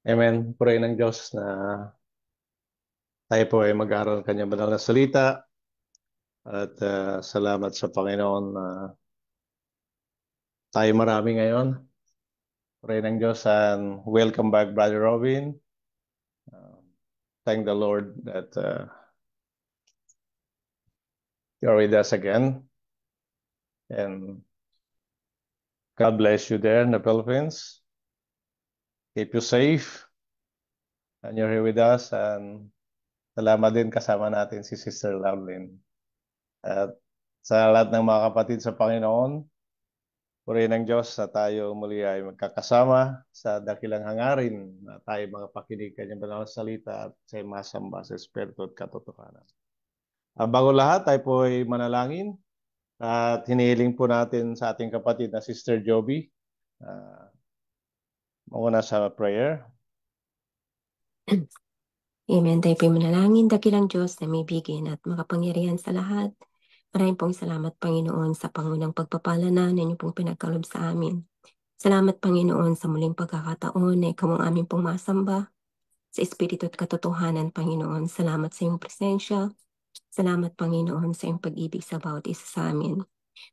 Amen. Purihin ng Diyos na tayo po ay mag-aaral ng kanyang banal na salita at salamat sa Panginoon na tayo marami ngayon. Purihin ng Diyos and welcome back, Brother Robin. Uh, thank the Lord that you're with us again. And God bless you there in the Philippines. Keep you safe. And you're here with us. And salamat din kasama natin si Sister Lovelyn. At sa lahat ng mga kapatid sa Panginoon, purihin ng Diyos na tayo muli ay magkakasama sa dakilang hangarin na tayo mga pakinig kanyang banal na salita at sa masamba sa Espiritu at katotohanan. Bago lahat, tayo po ay manalangin at hinihiling po natin sa ating kapatid na Sister Joby. Mauna sa prayer. Amen. Tayo po'y manalangin, dakilang Diyos na may bigyan at makapangyarihan sa lahat. Maraming pong salamat, Panginoon, sa pangunang pagpapala na ninyo pong pinagkalob sa amin. Salamat, Panginoon, sa muling pagkakataon na ikaw ang aming pong masamba sa Espiritu at katotohanan, Panginoon. Salamat sa iyong presensya. Salamat, Panginoon, sa iyong pag-ibig sa bawat isa sa amin.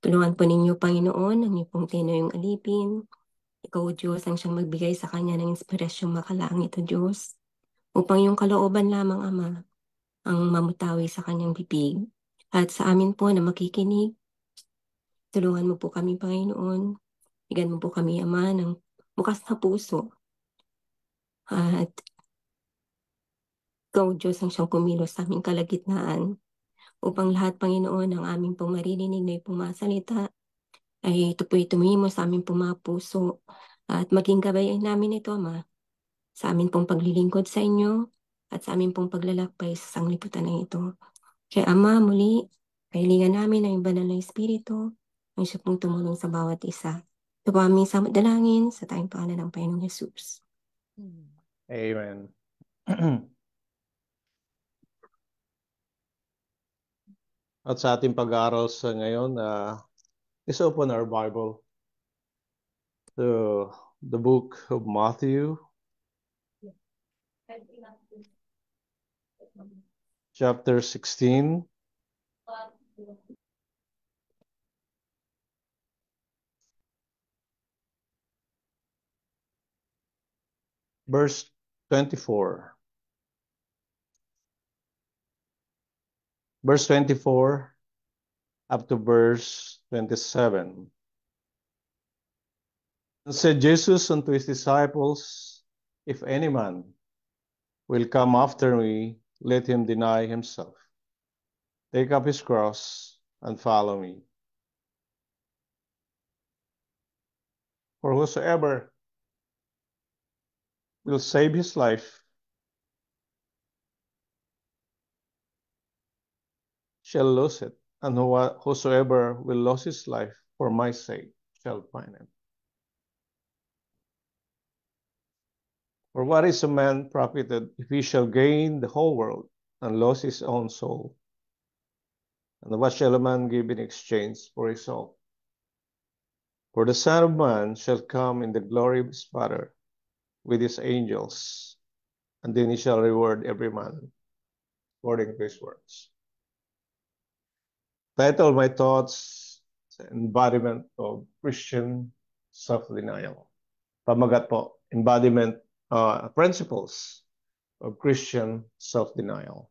Tulungan po ninyo, Panginoon, ang iyong pong tinayong alipin. Ikaw, O Diyos, ang siyang magbigay sa kanya ng inspirasyong makalangit, O Diyos, upang yung kalooban lamang, Ama, ang mamutawi sa kanyang bibig. At sa amin po na makikinig, tulungan mo po kami, Panginoon. Bigyan mo po kami, Ama, ng bukas na puso. At ikaw, Diyos, ang siyang kumilos sa aming kalagitnaan upang lahat, Panginoon, ang aming pong maririnig na ipong masalita ay ito po'y tumimo sa aming pong mga puso at maging gabayan namin ito, Ama, sa amin pong paglilingkod sa inyo at sa amin pong paglalakbay sa sanglibutan na ito. Kaya Ama, muli, kahilingan namin ang banal na Espiritu, ang siya pong tumulong sa bawat isa. Ito po aming samot dalangin sa tayong pangalan ng Panginoong Jesus. Amen. At sa ating pag-aaral sa ngayon, let's open our Bible to the book of Matthew, chapter 16. Verse 24. Verse 24 up to verse 27. And said Jesus unto his disciples, if any man will come after me, let him deny himself, take up his cross, and follow me. For whosoever will save his life shall lose it, and whosoever will lose his life for my sake shall find it. For what is a man profited if he shall gain the whole world and lose his own soul? And what shall a man give in exchange for his soul? For the Son of Man shall come in the glory of his Father with his angels, and then he shall reward every man according to his works. Title my thoughts, embodiment of Christian self-denial. Pamagat po, embodiment principles of Christian self-denial.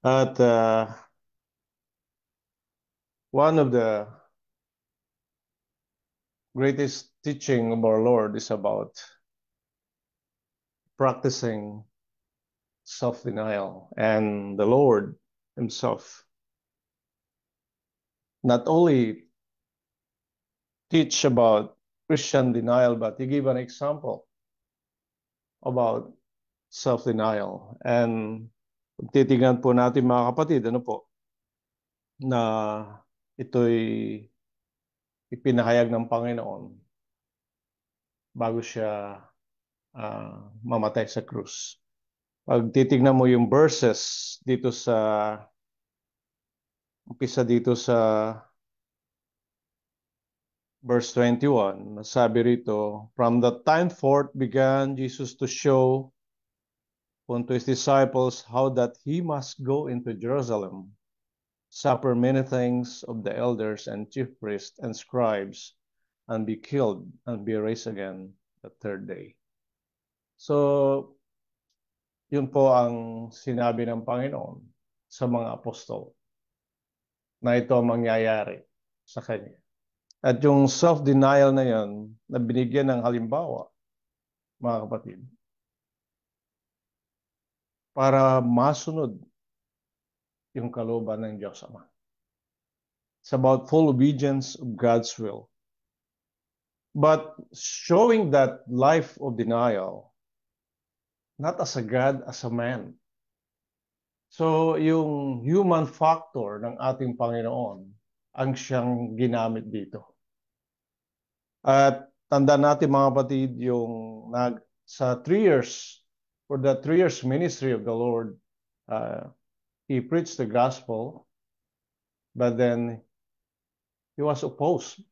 At one of the greatest teaching of our Lord is about practicing self-denial, and the Lord himself not only teach about Christian denial, but he gave an example about self-denial. And titingnan po natin mga kapatid, ano po, na ito'y ipinahayag ng Panginoon bago siya mamatay sa krus. Pag titignan mo yung verses dito sa umpisa dito sa verse 21, sabi rito, from that time forth began Jesus to show unto his disciples how that he must go into Jerusalem, suffer many things of the elders and chief priests and scribes, and be killed and be raised again the third day. So, yun po ang sinabi ng Panginoon sa mga apostol na ito ang mangyayari sa Kanya. At yung self-denial na yan, na binigyan ng halimbawa, mga kapatid, para masunod yung kalooban ng Diyos Ama. It's about full obedience of God's will. But showing that life of denial, not as a God, as a man. So, yung human factor ng ating Panginoon ang siyang ginamit dito. At tanda natin mga kapatid, yung sa 3 years, for the 3 years ministry of the Lord, he preached the gospel, but then he was opposed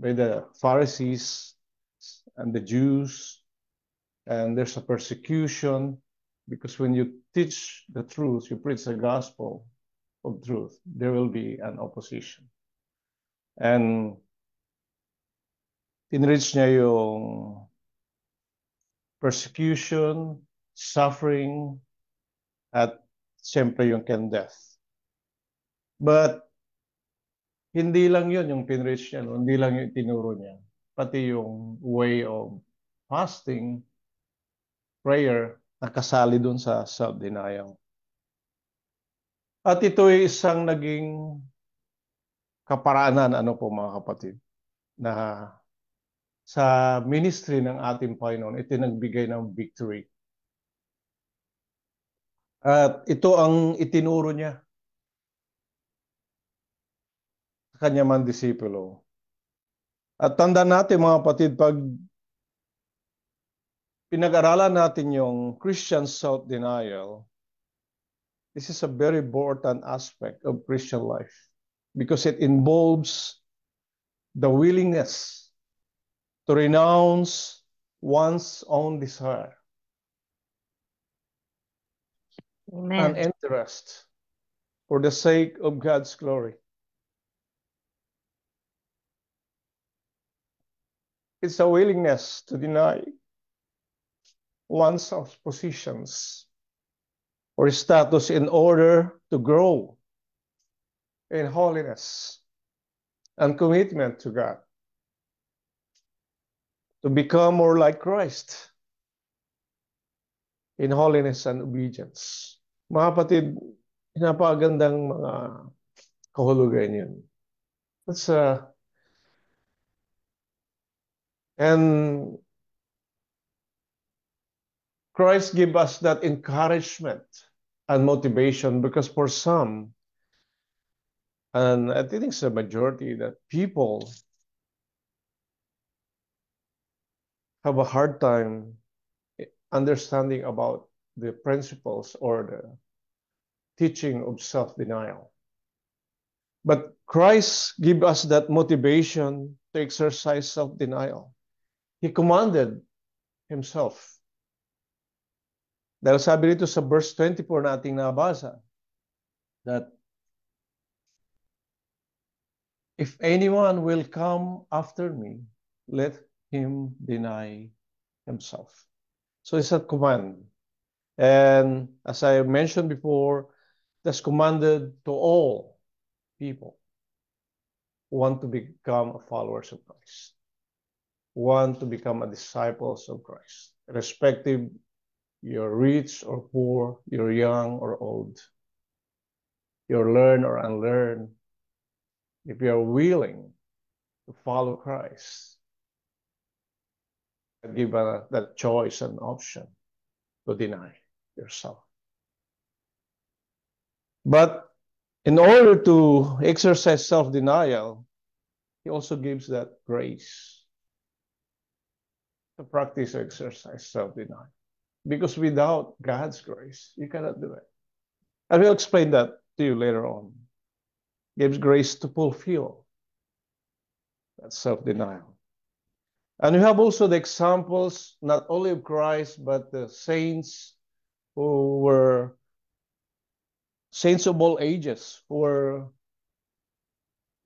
by the Pharisees and the Jews, and there's a persecution because when you teach the truth, you preach the gospel of truth, there will be an opposition. And tinreach niya yung persecution, suffering, at siyempre yung death. But hindi lang yun yung pinreach niya, hindi lang yung tinuro niya, pati yung way of fasting, prayer, nakasali dun sa self-denial. At ito ay isang naging kaparaanan, ano po mga kapatid, na sa ministry ng ating Panginoon, ito nagbigay ng victory. At ito ang itinuro niya sa kanya man disipulo. At tanda natin mga kapatid, pag pinag-aralan natin yung Christian self-denial, this is a very important aspect of Christian life because it involves the willingness to renounce one's own desire and interest for the sake of God's glory. It's a willingness to deny one's positions or status in order to grow in holiness and commitment to God, to become more like Christ in holiness and obedience. Mga kapatid, napakagandang mga kahulugan yun. That's and Christ give us that encouragement and motivation because for some, and I think it's a majority, that people have a hard time understanding about the principles or the teaching of self-denial. But Christ give us that motivation to exercise self-denial. He commanded himself. Dahil sabi rito sa verse 24 nating nabasa, that if anyone will come after me, let him deny himself. So it's a command. And as I mentioned before, that's commanded to all people who want to become followers of Christ, who want to become a disciples of Christ, irrespective you're rich or poor, you're young or old, you're learned or unlearned. If you're willing to follow Christ, give that choice and option to deny yourself. But in order to exercise self-denial, he also gives that grace to practice or exercise self-denial. Because without God's grace, you cannot do it. I will explain that to you later on. Gives grace to fulfill That's self-denial. And we have also the examples, not only of Christ, but the saints who were saints of all ages, who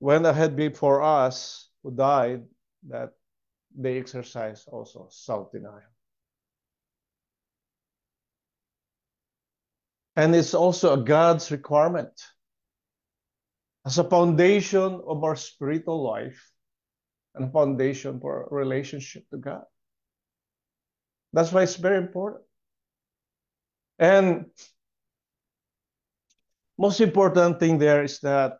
went ahead before us, who died, that they exercised also self-denial. And it's also a God's requirement as a foundation of our spiritual life and a foundation for our relationship to God. That's why it's very important. And most important thing there is that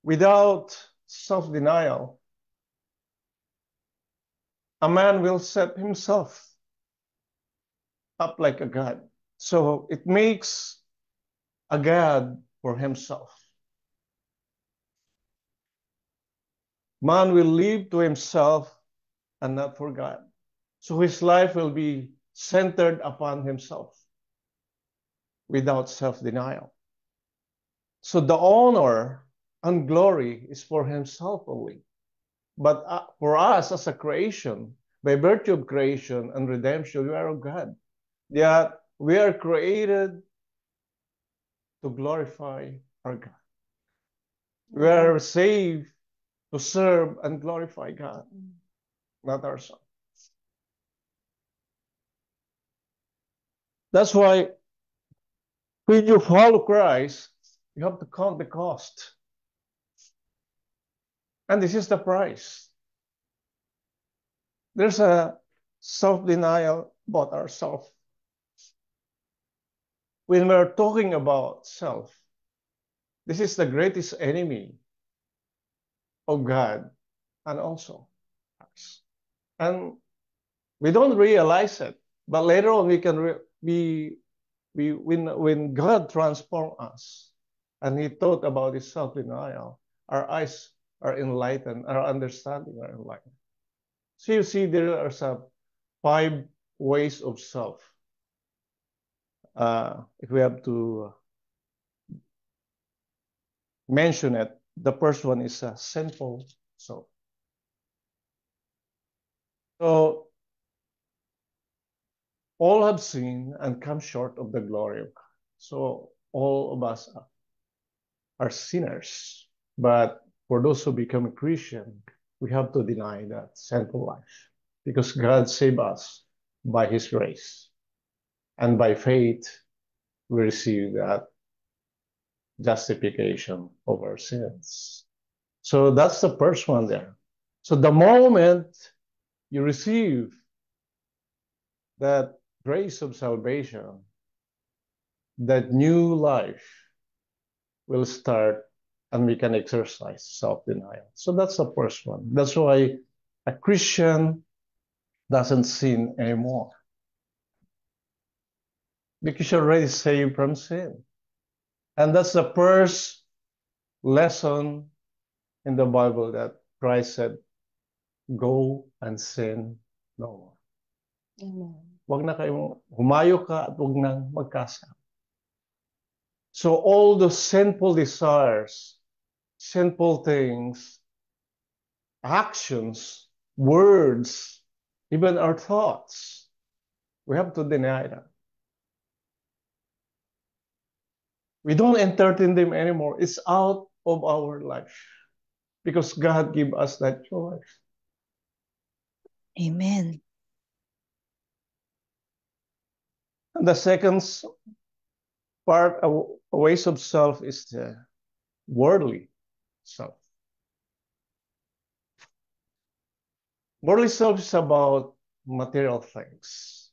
without self-denial, a man will set himself up like a God. So it makes a God for himself. Man will live to himself and not for God. So his life will be centered upon himself without self-denial. So the honor and glory is for himself only. But for us as a creation, by virtue of creation and redemption, we are of God. Yet we are created to glorify our God. We are saved to serve and glorify God, not ourselves. That's why when you follow Christ, you have to count the cost. And this is the price. There's a self-denial about ourselves. When we're talking about self, this is the greatest enemy of God and also us. And we don't realize it, but later on we can when God transformed us and He taught about His self-denial, our eyes are enlightened, our understanding are enlightened. So you see, there are some 5 ways of self. If we have to mention it, the first one is a sinful self. So all have sinned and come short of the glory of God. So all of us are sinners. But for those who become a Christian, we have to deny that sinful life because God saved us by His grace. And by faith, we receive that justification of our sins. So that's the first one there. So the moment you receive that grace of salvation, that new life will start and we can exercise self-denial. So that's the first one. That's why a Christian doesn't sin anymore. Because you're already saved from sin. And that's the first lesson in the Bible that Christ said, go and sin no more. Amen. Wag na kayong humayo ka at wag nang magkasama. So all the sinful desires, sinful things, actions, words, even our thoughts, we have to deny them. We don't entertain them anymore. It's out of our life because God gave us that choice. Amen. And the second part, a ways of self, is the worldly self. Worldly self is about material things.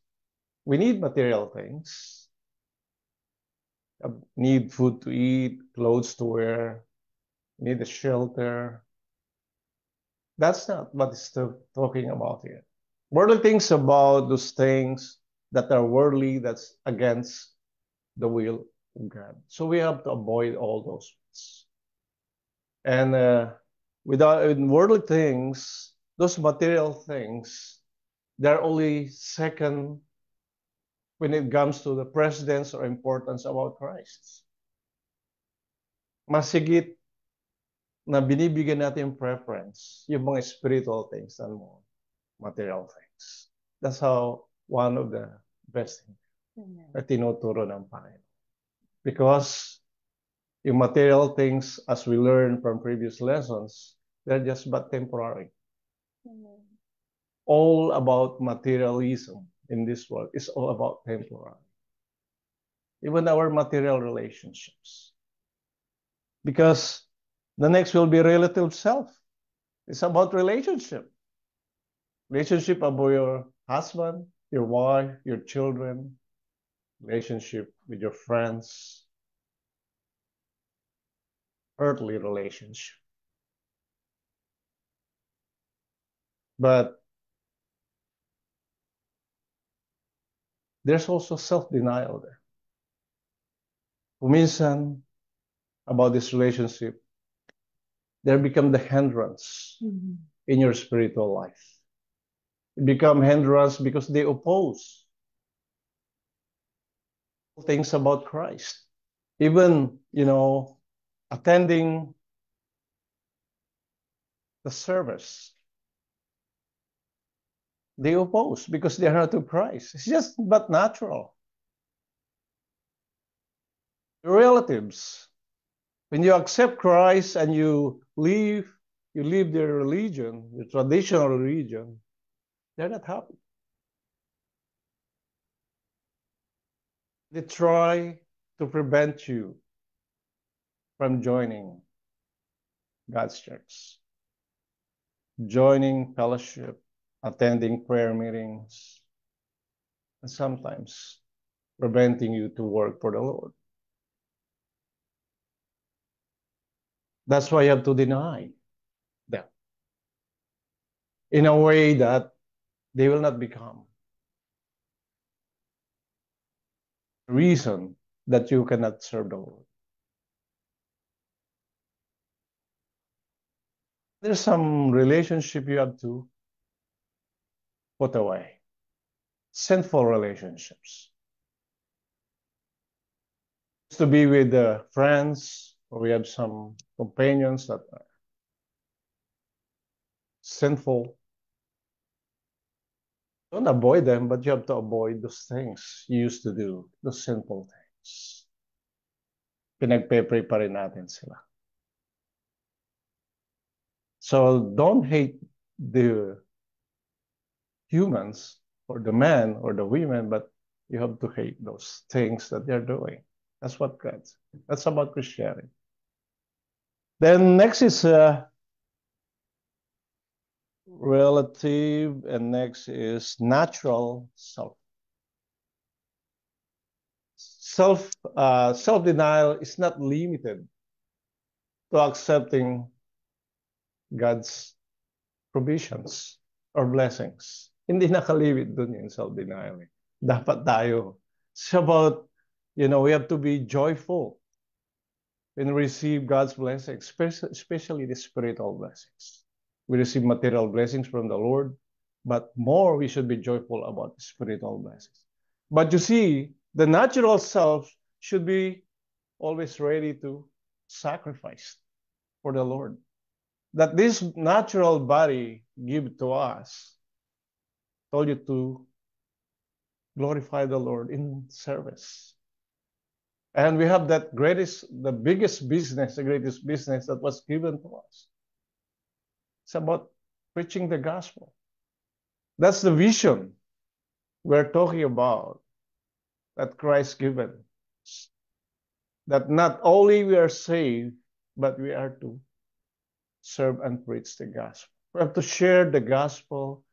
We need material things. Need food to eat, clothes to wear, need a shelter. That's not what it's talking about here. Worldly things about those things that are worldly, that's against the will of God. So we have to avoid all those things. And in worldly things, those material things, they're only second when it comes to the precedence or importance about Christ. Masigit na binibigyan natin preference yung mga spiritual things than more material things. That's how one of the best things na tinuturo ng Panginoon. Because yung material things, as we learned from previous lessons, they're just but temporary. All about materialism in this world is all about temporary. Even our material relationships. Because the next will be relative self. It's about relationship. Relationship about your husband, your wife, your children, relationship with your friends, earthly relationship. But there's also self-denial there. Kuminsan, about this relationship, they become the hindrance in your spiritual life. They become hindrance because they oppose things about Christ. Even, attending the service, they oppose because they are not of Christ. It's just but natural. Your relatives, when you accept Christ and you leave their religion, the traditional religion, they're not happy. They try to prevent you from joining God's church, joining fellowship, attending prayer meetings, and sometimes preventing you to work for the Lord. That's why you have to deny them in a way that they will not become the reason that you cannot serve the Lord. There's some relationship you have to put away. Sinful relationships. To be with friends, or we have some companions that are sinful. Don't avoid them, but you have to avoid those things you used to do, those sinful things. Pinagpe-pray pa rin natin sila. So don't hate the humans or the men or the women, but you have to hate those things that they're doing. That's that's about Christianity. Then next is relative, and next is natural self. Self-denial is not limited to accepting God's provisions or blessings. Hindi nakalimit dun yung self-denial. Dapat tayo. It's about, we have to be joyful when we receive God's blessings, especially the spiritual blessings. We receive material blessings from the Lord, but more we should be joyful about the spiritual blessings. But you see, the natural self should be always ready to sacrifice for the Lord. That this natural body give to us, told you to glorify the Lord in service. And we have the biggest business, the greatest business that was given to us. It's about preaching the gospel. That's the vision we're talking about that Christ given. That not only we are saved, but we are to serve and preach the gospel. We have to share the gospel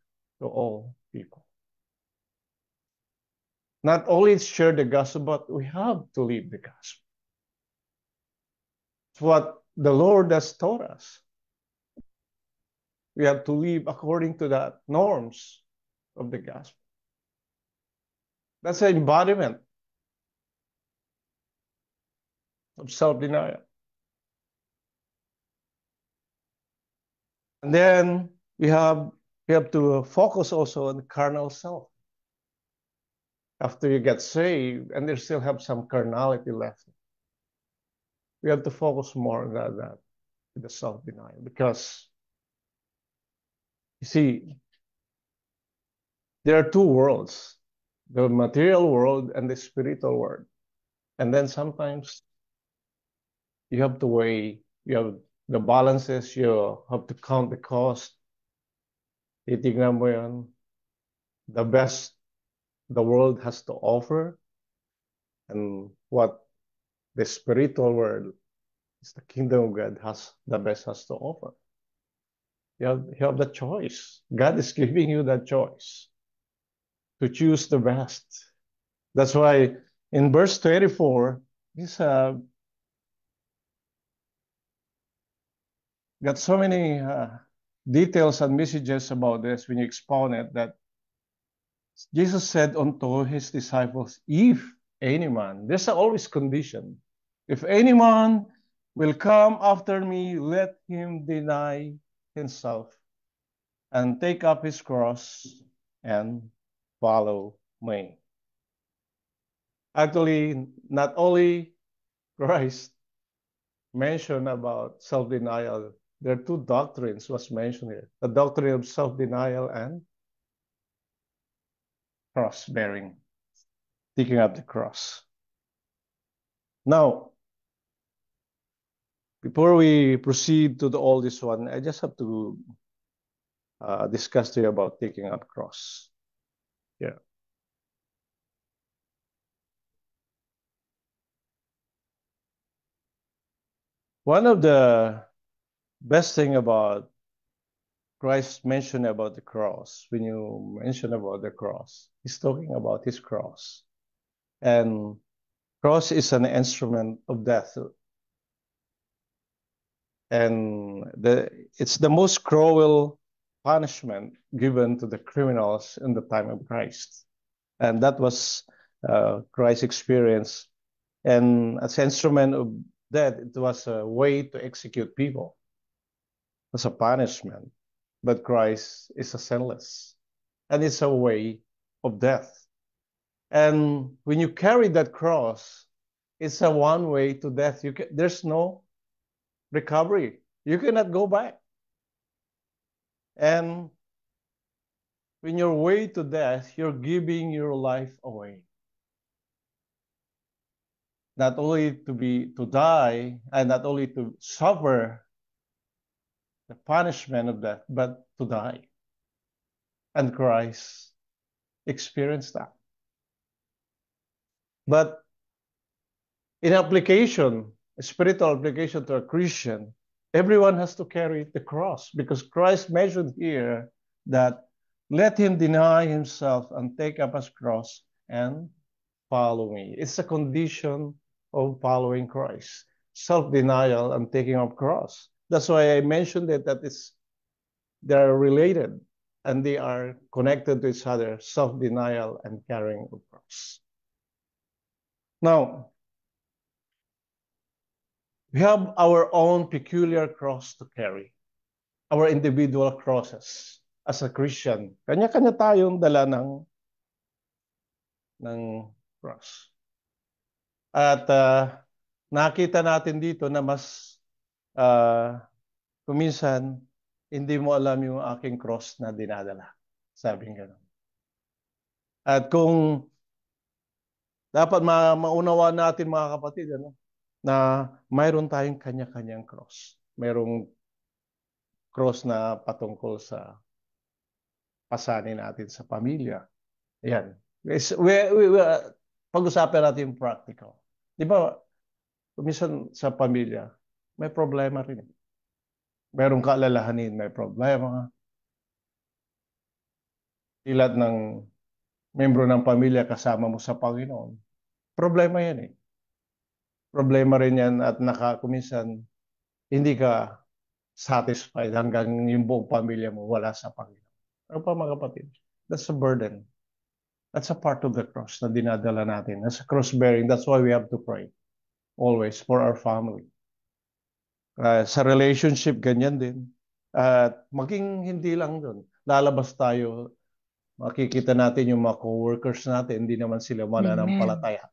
to all people. Not only share the gospel, but we have to live the gospel. It's what the Lord has taught us. We have to live according to the norms of the gospel. That's an embodiment of self-denial. And then we have to focus also on the carnal self. After you get saved, and they still have some carnality left, we have to focus more on that. with the self-denial. Because, you see, there are two worlds, the material world and the spiritual world. And then sometimes you have to weigh, you have the balances, you have to count the cost. Titignan mo yan, the best the world has to offer and what the spiritual world is, the kingdom of God has the best has to offer. You have the choice. God is giving you that choice to choose the best. That's why in verse 24, he's got so many details and messages about this when you expound it, that Jesus said unto his disciples, if any man, there's always condition. If any man will come after me, let him deny himself and take up his cross and follow me. Actually, not only Christ mentioned about self-denial, there are two doctrines was mentioned here. The doctrine of self-denial and cross-bearing, taking up the cross. Now, before we proceed to all this one, I just have to discuss to you about taking up cross. Yeah. One of the best thing about Christ mentioned about the cross, when you mention about the cross, he's talking about his cross. And cross is an instrument of death. And it's the most cruel punishment given to the criminals in the time of Christ. And that was Christ's experience. And as an instrument of death, it was a way to execute people. It was a punishment. But Christ is a sinless. And it's a way of death. And when you carry that cross, it's a one way to death. There's no recovery. You cannot go back. And when you're way to death, you're giving your life away. Not only to die, and not only to suffer the punishment of death, but to die. And Christ experienced that. But in application, a spiritual application to a Christian, everyone has to carry the cross, because Christ mentioned here that let him deny himself and take up his cross and follow me. It's a condition of following Christ. Self-denial and taking up cross. That's why I mentioned it, that they're related and they are connected to each other, self-denial and carrying of cross. Now, we have our own peculiar cross to carry, our individual crosses. As a Christian, kanya-kanya tayong dala ng cross. At nakita natin dito na mas kuminsan hindi mo alam yung aking cross na dinadala. Sabing gano'n. At kung dapat maunawa natin, mga kapatid, na mayroon tayong kanya-kanyang cross. Mayroong cross na patungkol sa pasanin natin sa pamilya. Yan. Pag-usapan natin yung practical. Di ba, minsan sa pamilya, may problema rin. Mayroong kaalalahanin, may problema. Ilat ng membro ng pamilya kasama mo sa Panginoon. Problema yan eh. Problema rin yan at kuminsan hindi ka satisfied hanggang yung buong pamilya mo wala sa Panginoon. Ano pa, mga kapatid? That's a burden. That's a part of the cross na dinadala natin. That's a cross bearing. That's why we have to pray always for our family. Sa relationship, ganyan din. At maging hindi lang doon. Lalabas tayo, makikita natin yung mga co-workers natin, hindi naman sila mananampalataya.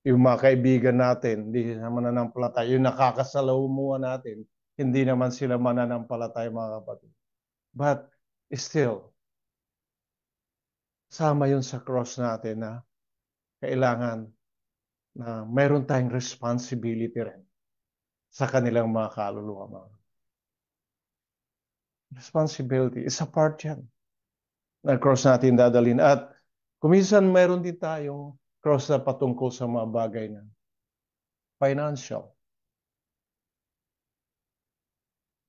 Yung mga kaibigan natin, hindi naman mananampalataya. Yung nakakasalamuha natin, Hindi naman sila mananampalataya, mga kapatid. But still, sama yun sa cross natin na kailangan na mayroon tayong responsibility rin sa kanilang mga kaluluwa. Mga responsibility, isa part yan na cross natin dadalhin. At kuminsan mayroon din tayong cross na patungkol sa mga bagay na financial.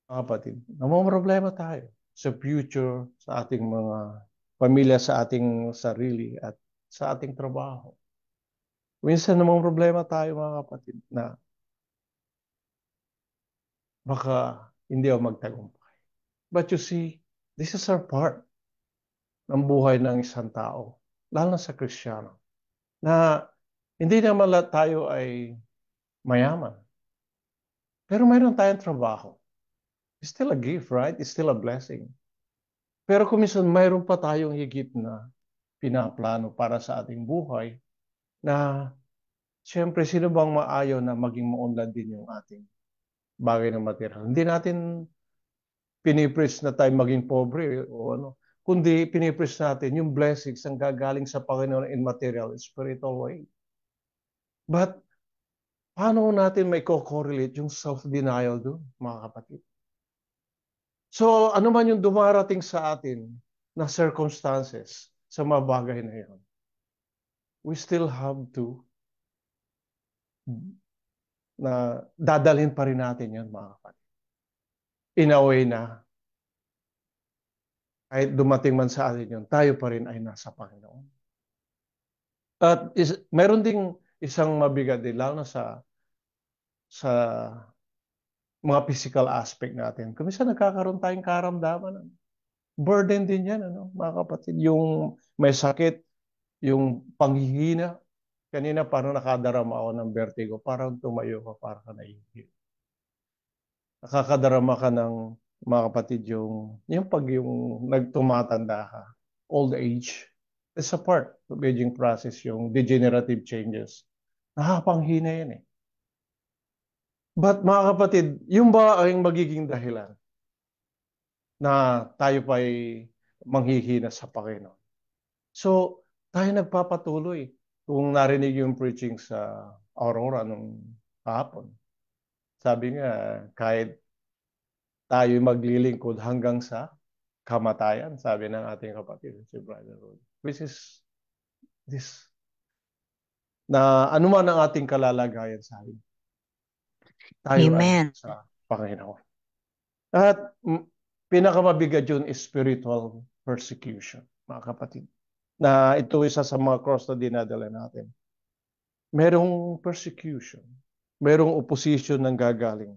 Mga kapatid, namumroblema tayo sa future, sa ating mga pamilya, sa ating sarili, at sa ating trabaho. Minsan namang problema tayo, mga kapatid, na baka hindi ako magtagumpay. But you see, this is our part ng buhay ng isang tao, lalo na sa Kristiyano, na hindi naman lahat tayo ay mayaman. Pero mayroon tayong trabaho. It's still a gift, right? It's still a blessing. Pero kung minsan mayroon pa tayong higit na pinaplano para sa ating buhay na siyempre sino bang maayaw na maging maunlad din yung ating bagay na material. Hindi natin pinipres na tayo maging pobre o ano, kundi pinipres natin yung blessings ang gagaling sa Panginoon in material, spiritual way. But paano natin may co-correlate yung self-denial doon, mga kapatid? So, ano man yung dumarating sa atin na circumstances sa mga bagay na yun, we still have to na dadalhin pa rin natin yun, mga kapatid. In a way na kahit dumating man sa atin yun, tayo pa rin ay nasa Panginoon. At meron ding isang mabigat din, lalo na sa mga physical aspect natin. Kung minsan nagkakaroon tayong karamdaman, burden din yan, ano, mga kapatid. Yung may sakit, yung panghihina. Kanina parang nakadarama ako ng vertigo. Parang tumayo ka, parang ka nahihilo. Nakakadarama ka ng, mga kapatid, yung pag yung nagtumatanda ka, old age. It's a part of aging process, yung degenerative changes. Nakapanghina yan eh. But mga kapatid, yung ba ang magiging dahilan na tayo pa'y manghihina sa Panginoon? So, tayo nagpapatuloy. Kung narinig yung preaching sa Aurora nung kahapon, sabi nga, kahit tayo maglilingkod hanggang sa kamatayan, sabi ng ating kapatid, si Brother Rod. Which is this, na anuman ang ating kalalagayan sa atin, tayo ay Amen. sa Panginoon. At pinakamabigat yun is spiritual persecution, mga kapatid. Na ito isa sa mga cross na dinadala natin. Merong persecution. Merong opposition ng gagaling.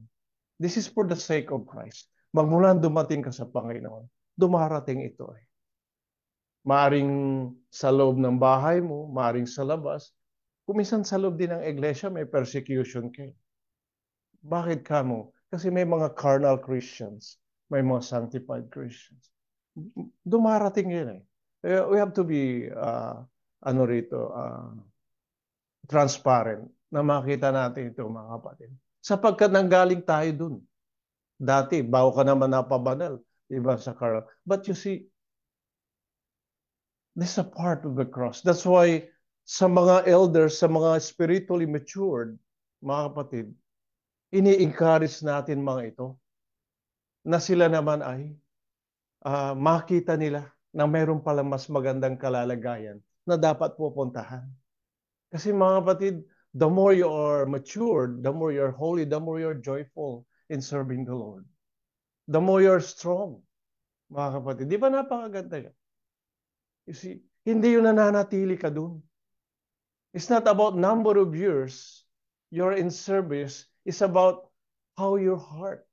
This is for the sake of Christ. Magmula dumating ka sa Panginoon, dumarating ito eh. Maaring sa loob ng bahay mo, maaring sa labas. Kuminsan sa loob din ng iglesia, may persecution kayo. Bakit ka mo? Kasi may mga carnal Christians, may mga sanctified Christians. Dumarating yun eh. We have to be, transparent na makita natin ito, mga kapatid. Sapagkat nanggaling tayo dun. Dati, bago ka naman napabanal, diba, sa carnal. But you see, this is a part of the cross. That's why sa mga elders, sa mga spiritually matured, mga kapatid, ini-encourage natin mga ito na sila naman ay makita nila na mayroon palang mas magandang kalalagayan na dapat pupuntahan. Kasi mga kapatid, the more you are matured, the more you're holy, the more you're joyful in serving the Lord. The more you're strong, mga kapatid. Di ba napakaganda yan? You see, hindi yun nananatili ka dun. It's not about number of years you're in service. It's about how your heart,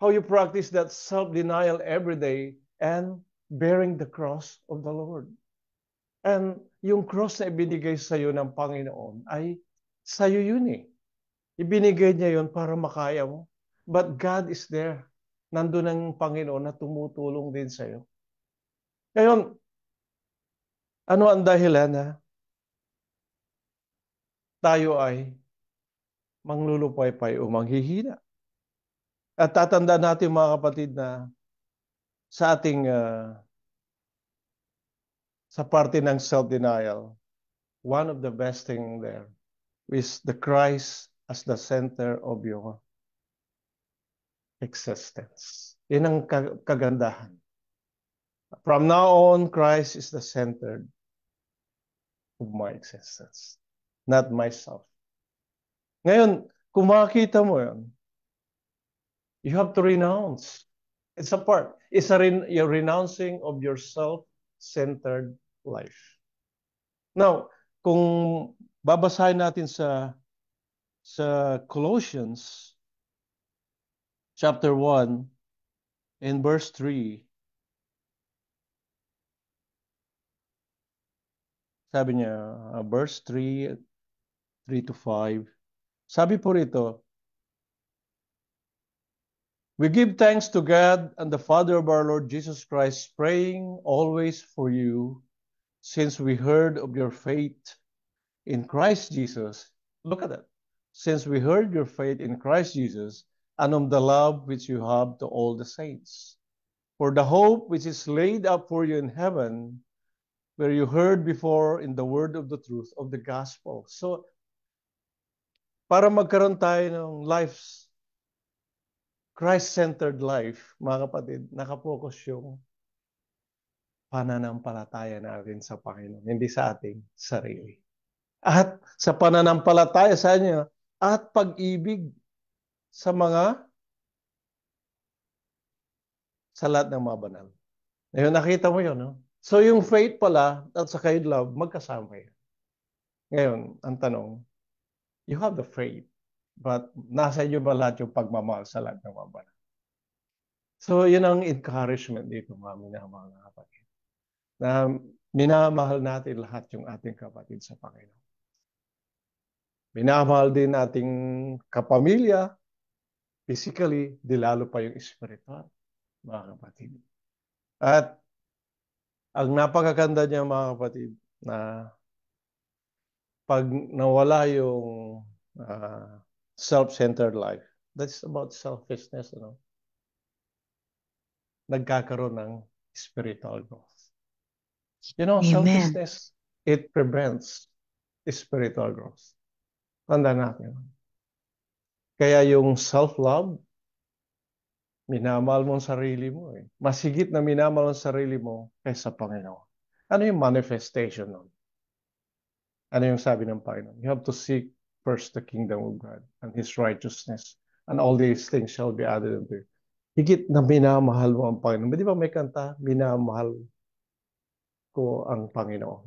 how you practice that self-denial every day and bearing the cross of the Lord. And yung cross na ibinigay sa iyo ng Panginoon ay sa iyo yun eh. Ibinigay niya yun para makaya mo. But God is there. Nandun ang Panginoon na tumutulong din sa iyo. Ngayon, ano ang dahilan na tayo ay manglulupaypay o manghihina? At tatandaan natin mga kapatid na sa ating sa parte ng self-denial, one of the best thing there is the Christ as the center of your existence. Yan ang kagandahan. From now on, Christ is the center of my existence, not myself. Ngayon, kung makakita mo yan, you have to renounce. It's a part. It's your renouncing of your self-centered life. Now, kung babasahin natin sa Colossians chapter 1 and verse 3, sabi niya, verse 3 to 5, sabi po rito, we give thanks to God and the Father of our Lord Jesus Christ, praying always for you, since we heard of your faith in Christ Jesus. Look at that. Since we heard your faith in Christ Jesus, and of the love which you have to all the saints. For the hope which is laid up for you in heaven, where you heard before in the word of the truth of the gospel. So, para magkaroon tayo ng lives, Christ-centered life, mga kapatid, nakapokus yung pananampalataya natin sa Panginoon, hindi sa ating sarili. At sa pananampalataya sa Kanya, at pag-ibig sa lahat ng mga banal. Ngayon, nakita mo yun, no? So, yung faith pala at saka yung love, magkasama yan. Ngayon, ang tanong, you have the faith, but nasa inyo ba lahat yung pagmamahal sa lahat ng mga banal? So, yun ang encouragement dito, mga kapatid. Na minamahal natin lahat yung ating kapatid sa Panginoon. Minamahal din nating kapamilya, physically, di lalo pa yung spiritual, mga kapatid. At ang napakaganda niya, mga kapatid, na pag nawala yung self-centered life, that's about selfishness, nagkakaroon ng spiritual growth. Amen. Selfishness, it prevents spiritual growth. Tanda natin. Kaya yung self-love, minamahal mo ang sarili mo. Mas higit na minamahal ang sarili mo kaysa Panginoon. Ano yung manifestation nun? Ano yung sabi ng Panginoon? You have to seek first the kingdom of God and His righteousness, and all these things shall be added unto you. Higit na minamahal mo ang Panginoon. Di ba may kanta? Minamahal ko ang Panginoon.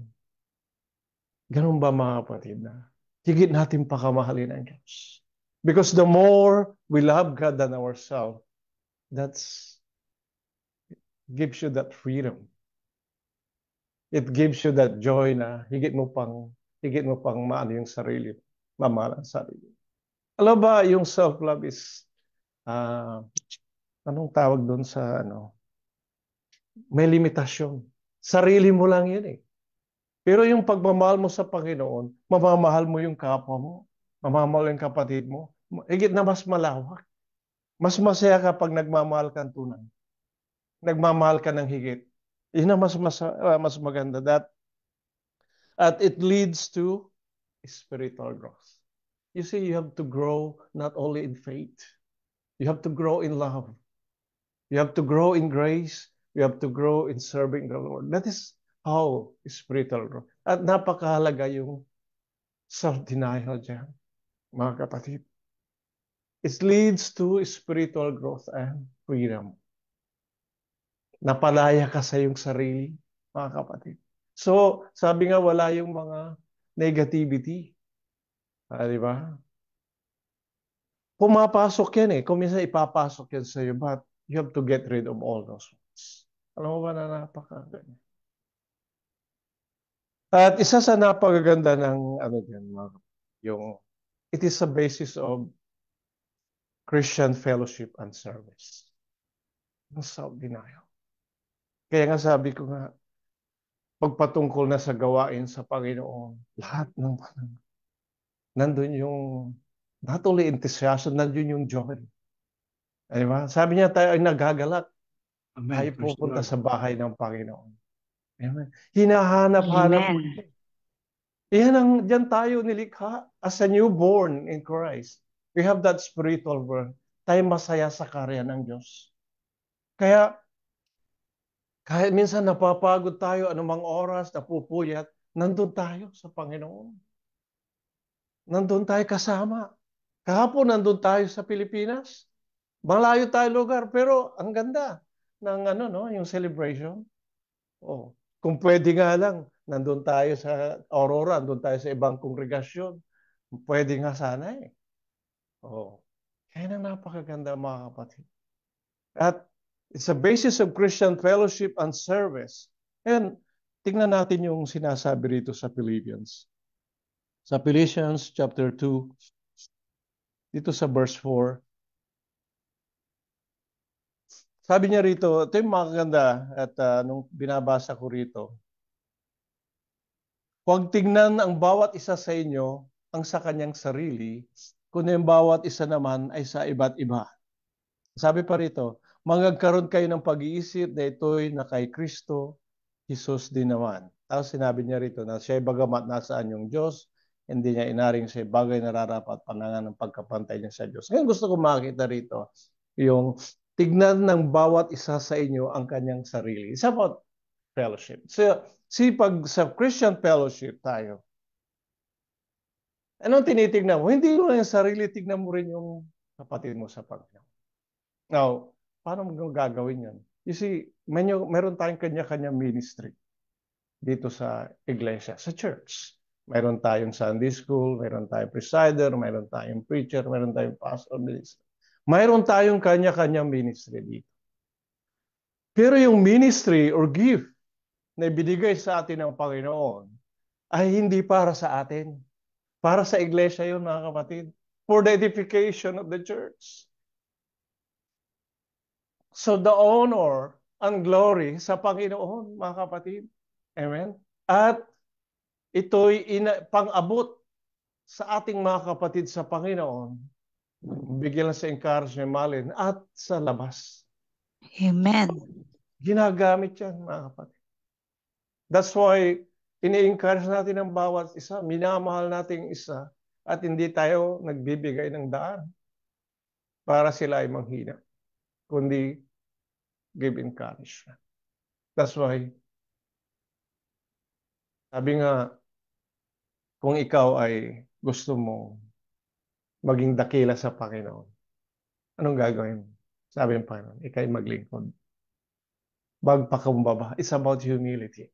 Ganun ba mga kapatid na? Higit natin pakamahalin ang Diyos. Because the more we love God than ourselves, that's gives you that freedom. It gives you that joy na higit mo pang maano yung sarili, mamahal ang sarili. Alam ba, yung self-love is, anong tawag doon sa, may limitasyon. Sarili mo lang yun eh. Pero yung pagmamahal mo sa Panginoon, mamamahal mo yung kapwa mo, mamamahal yung kapatid mo, higit na mas malawak. Mas masaya kapag nagmamahal ka tunay. Nagmamahal ka ng higit. Yun ang mas maganda. At it leads to spiritual growth. You see, you have to grow not only in faith. You have to grow in love. You have to grow in grace. You have to grow in serving the Lord. That is how spiritual growth. At napakahalaga yung self-denial dyan, mga kapatid. It leads to spiritual growth and freedom. Napalaya ka sa iyong sarili, mga kapatid. So, sabi nga, wala yung mga negativity. Di ba? Pumapasok yan eh. Kung minsan ipapasok yan sa iyo, but you have to get rid of all those ones. Alam mo ba na napakaganda? At isa sa napakaganda ng yung it is a basis of Christian fellowship and service. Ang self-denial. Kaya nga sabi ko nga, pagpatungkol na sa gawain sa Panginoon, lahat ng nandun yung not only enthusiasm, nandun yung joy. Di ba? Sabi niya tayo ay nagagalak. Amen. Tayo Praise the pupunta Lord. sa bahay ng Panginoon. Amen. Hinahanap-hanap mo. Amen. Diyan tayo nilikha as a newborn in Christ. We have that spiritual birth. Tayo masaya sa karya ng Diyos. Kaya, kahit minsan napapagod tayo, anumang oras, napupuyat, nandun tayo sa Panginoon. Nandun tayo kasama. Kahapon nandun tayo sa Pilipinas. Malayo tayo lugar, pero ang ganda ng yung celebration. Oh, kung pwede nga lang, nandun tayo sa Aurora, nandun tayo sa ibang kongregasyon. Pwede nga sana eh. Oh. Kaya na napakaganda mga kapatid. At it's a basis of Christian fellowship and service. And tingnan natin yung sinasabi rito sa Philippians. Sa Philippians chapter 2, dito sa verse 4, sabi niya rito, ito yung maganda at nung binabasa ko rito, huwag tignan ang bawat isa sa inyo ang sa kanyang sarili, kundi ang bawat isa naman ay sa iba't iba. Sabi pa rito, magkaroon kayo ng pag-iisip na ito'y na kay Kristo, Jesus din naman. Tapos sinabi niya rito na siya bagamat nasaan yung Diyos, hindi niya inaring siya bagay nararapat panangan ng pagkapantay niya sa Diyos. Ngayon gusto ko makita rito yung tignan ng bawat isa sa inyo ang kanyang sarili. It's about fellowship. So, pag sa Christian fellowship tayo, anong tinitignan mo? Hindi mo yung sarili, tignan mo rin yung kapatid mo sa Panginoon. Now, paano mo gagawin yan? You see, meron tayong kanya-kanya ministry dito sa iglesia, sa church. Meron tayong Sunday school, meron tayong presider, meron tayong preacher, meron tayong pastor, minister. Meron tayong kanya-kanya ministry dito. Pero yung ministry or gift na ibinigay sa atin ng Panginoon ay hindi para sa atin. Para sa iglesia yun, mga kapatid. For the edification of the church. So the honor and glory sa Panginoon, mga kapatid. Amen? At ito'y pang-abot sa ating mga kapatid sa Panginoon. Bigyan lang sa encouragement malin at sa labas. Amen. Ginagamit yan, mga kapatid. That's why ini-encourage natin ang bawat isa, minamahal natin isa, at hindi tayo nagbibigay ng daan para sila ay manghina, kundi give encouragement. That's why, sabi nga, kung ikaw ay gusto mo maging dakila sa Panginoon, anong gagawin mo? Sabi ng Panginoon, ikay maglingkod. Magpakumbaba. It's about humility.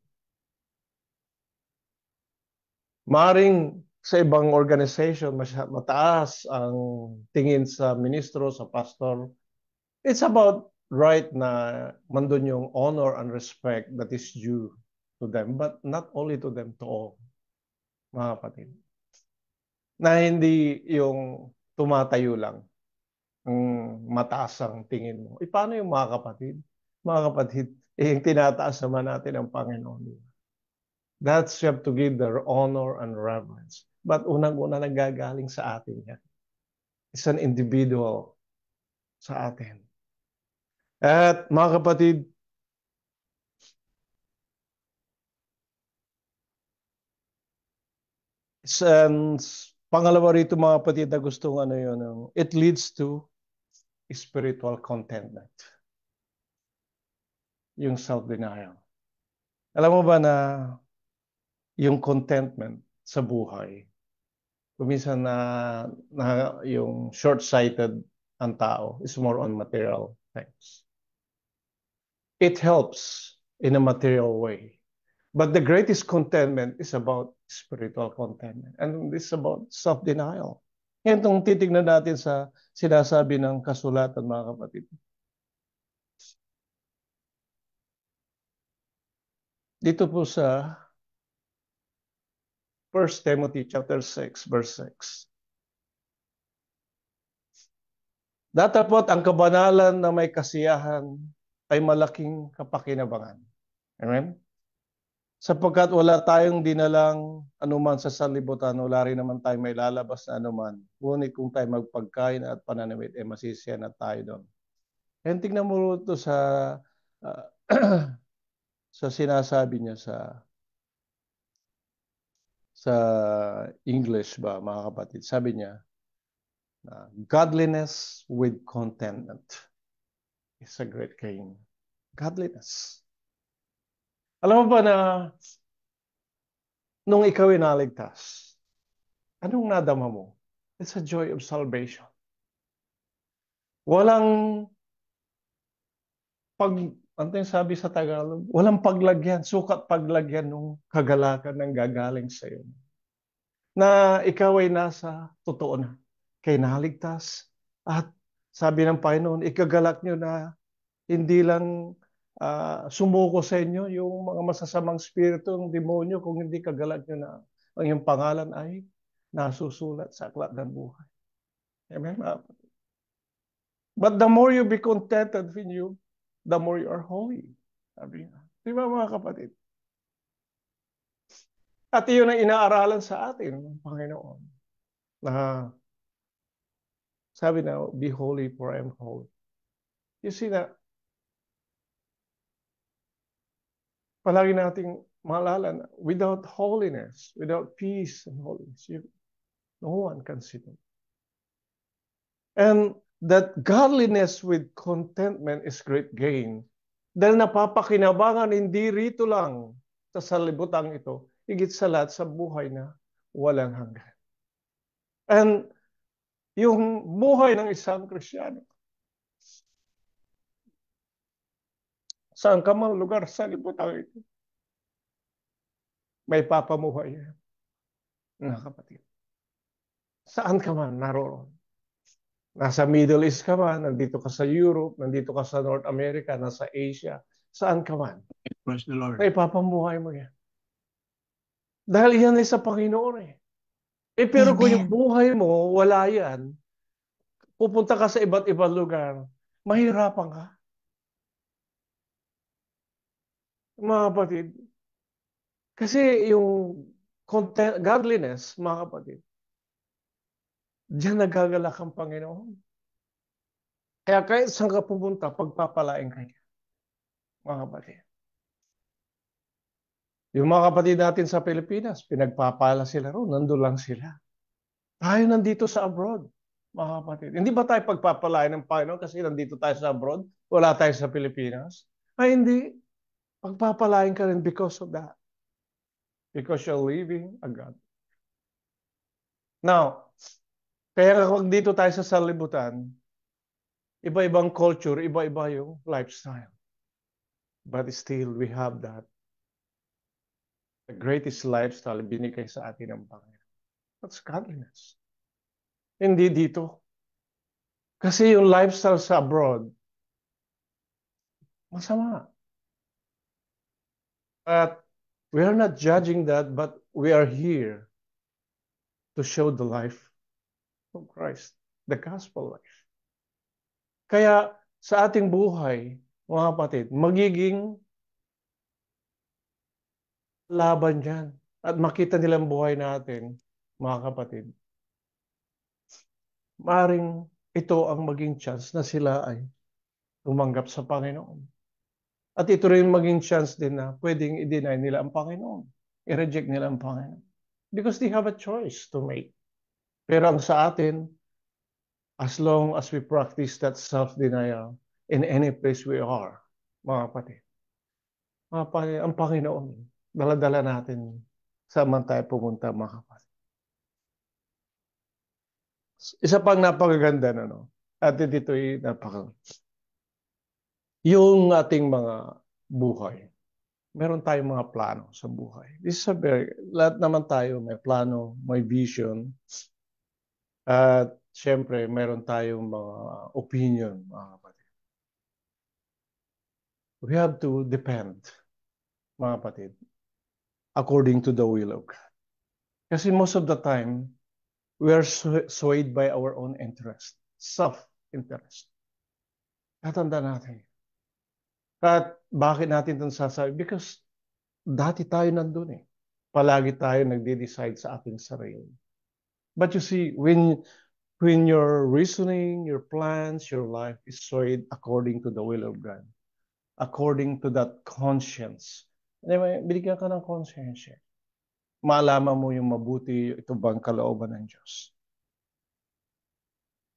Maring sa ibang organization, mataas ang tingin sa ministro, sa pastor. It's about right na mandun yung honor and respect that is due to them, but not only to them, to all, mga kapatid. Na hindi yung tumatayo lang ang mataas ang tingin mo. Paano yung mga kapatid? Mga kapatid, yung tinataas naman natin ang Panginoon. That's you have to give their honor and reverence. But unang-una nagagaling sa atin yan. It's an individual sa atin. At mga kapatid, pangalawa rito mga kapatid na gustong it leads to spiritual contentment. Yung self-denial. Alam mo ba na yung contentment sa buhay, kuminsan na yung short-sighted ang tao is more on material things. It helps in a material way. But the greatest contentment is about spiritual contentment. And it's about self-denial. Yan itong titignan natin sa sinasabi ng kasulatan, mga kapatid. Dito po sa 1 Timothy chapter 6, verse 6. Datapot ang kabanalan na may kasiyahan ay malaking kapakinabangan. Amen? Sapagkat wala tayong dinalang anuman sa sanlibutan, wala rin naman tayo may lalabas na anuman. Ngunit kung tayo magpagkain at pananamit, masisiyan na tayo doon. And tingnan mo ito sa uh, sa sinasabi niya sa English ba, mga kapatid. Sabi niya, godliness with contentment is a great gain. Godliness. Alam mo ba na nung ikaw ay naligtas, anong nadama mo? It's a joy of salvation. Walang ano yung sabi sa Tagalog? Walang paglagyan, sukat paglagyan ng kagalakan ng gagaling sa iyo. Na ikaw ay nasa totoo na. Kay naligtas. At sabi ng Panginoon, ikagalak nyo na hindi lang sumuko sa inyo yung mga masasamang spirito ng demonyo, kung hindi kagalak nyo na ang iyong pangalan ay nasusulat sa aklat ng buhay. Amen? But the more you be contented with you, the more you are holy. Sabi nga. Di ba mga kapatid? At iyon ang inaaralan sa atin ng Panginoon. Na sabi na, be holy for I am holy. You see na, palagi nating maalala na without holiness, without peace and holiness, no one can see them. And that godliness with contentment is great gain. Dahil napapakinabangan hindi rito lang sa salibutang ito, higit sa lahat sa buhay na walang hanggan. And yung buhay ng isang Kristiyano, saan ka mang lugar sa libutang ito, may papamuhay yan, mga kapatid. Saan ka man naroon. Nasa Middle East ka man, nandito ka sa Europe, nandito ka sa North America, nasa Asia, saan ka man. Praise the Lord. May papamuhay mo yan. Dahil yan ay sa Panginoon eh. Pero kung yung buhay mo, wala yan, pupunta ka sa iba't ibang lugar, mahirapan ka. Mga kapatid. Kasi yung godliness, mga kapatid, diyan nagagalak ang Panginoon. Kaya kahit saan ka pupunta, pagpapalain ka niya. Mga kapatid. Yung mga kapatid natin sa Pilipinas, pinagpapala sila ron, nandun lang sila. Tayo nandito sa abroad, mga kapatid. Hindi ba tayo pagpapalain ng Panginoon kasi nandito tayo sa abroad? Wala tayo sa Pilipinas? Ay hindi. Pagpapalain ka rin because of that. Because you're living a God. Now, kaya kapag dito tayo sa salibutan, iba-ibang culture, iba-iba yung lifestyle. But still, we have that. The greatest lifestyle binigay sa atin ng Panginoon. That's godliness. Hindi dito. Kasi yung lifestyle sa abroad, masama. But we are not judging that, but we are here to show the life of Christ, the gospel life. Kaya sa ating buhay, mga kapatid, magiging laban yan. At makita nilang buhay natin, mga kapatid. Maring ito ang maging chance na sila ay tumanggap sa Panginoon. At ito rin maging chance din na pwedeng i-deny nila ang Panginoon. I-reject nila ang Panginoon. Because they have a choice to make. Pero ang sa atin, as long as we practice that self-denial in any place we are, mga kapatid, ang Panginoon, dala-dala natin saan man tayo pumunta, mga kapatid. Isa pang napakaganda na, no? At dito'y yung ating mga buhay. Meron tayong mga plano sa buhay. This is lahat naman tayo may plano, may vision. At syempre, meron tayong mga opinion, mga kapatid. We have to depend, mga kapatid, according to the will of God. Kasi most of the time, we are swayed by our own interest, self-interest. Tatanda natin. At bakit natin ito sasabi? Because dati tayo nandun eh. Palagi tayo nagde-decide sa ating sarili. But you see, when when your reasoning, your plans, your life is swayed according to the will of God, according to that conscience. Anyway, binigyan ka ng conscience. Maalaman mo yung mabuti, ito bang kalooban ng Diyos.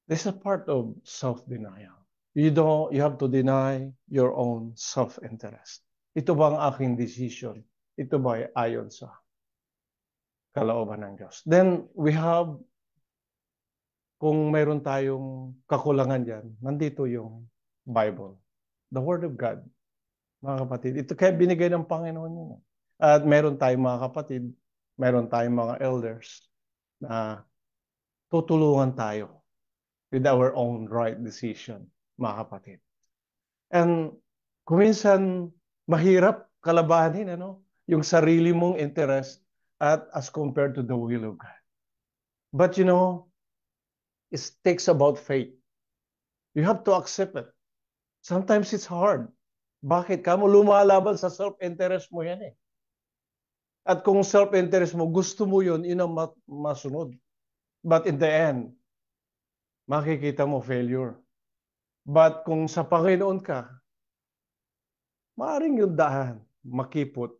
This is a part of self-denial. You have to deny your own self-interest. Ito ba ang aking decision? Ito ba ay ayon sa kalooban ng Diyos? Then we have, kung mayroon tayong kakulangan dyan, nandito yung Bible, the Word of God. Mga kapatid, ito kaya binigay ng Panginoon yun. At meron tayong mga kapatid, meron tayong mga elders na tutulungan tayo with our own right decision, mga kapatid. And kuminsan mahirap kalabanin yung sarili mong interest as compared to the will of God. But it takes about faith. You have to accept it. Sometimes it's hard. Bakit? Kamo lumalaban sa self-interest mo yan eh. At kung self-interest mo, gusto mo yun ang masunod. But in the end, makikita mo failure. But kung sa Panginoon ka, maaring yung daan, makipot,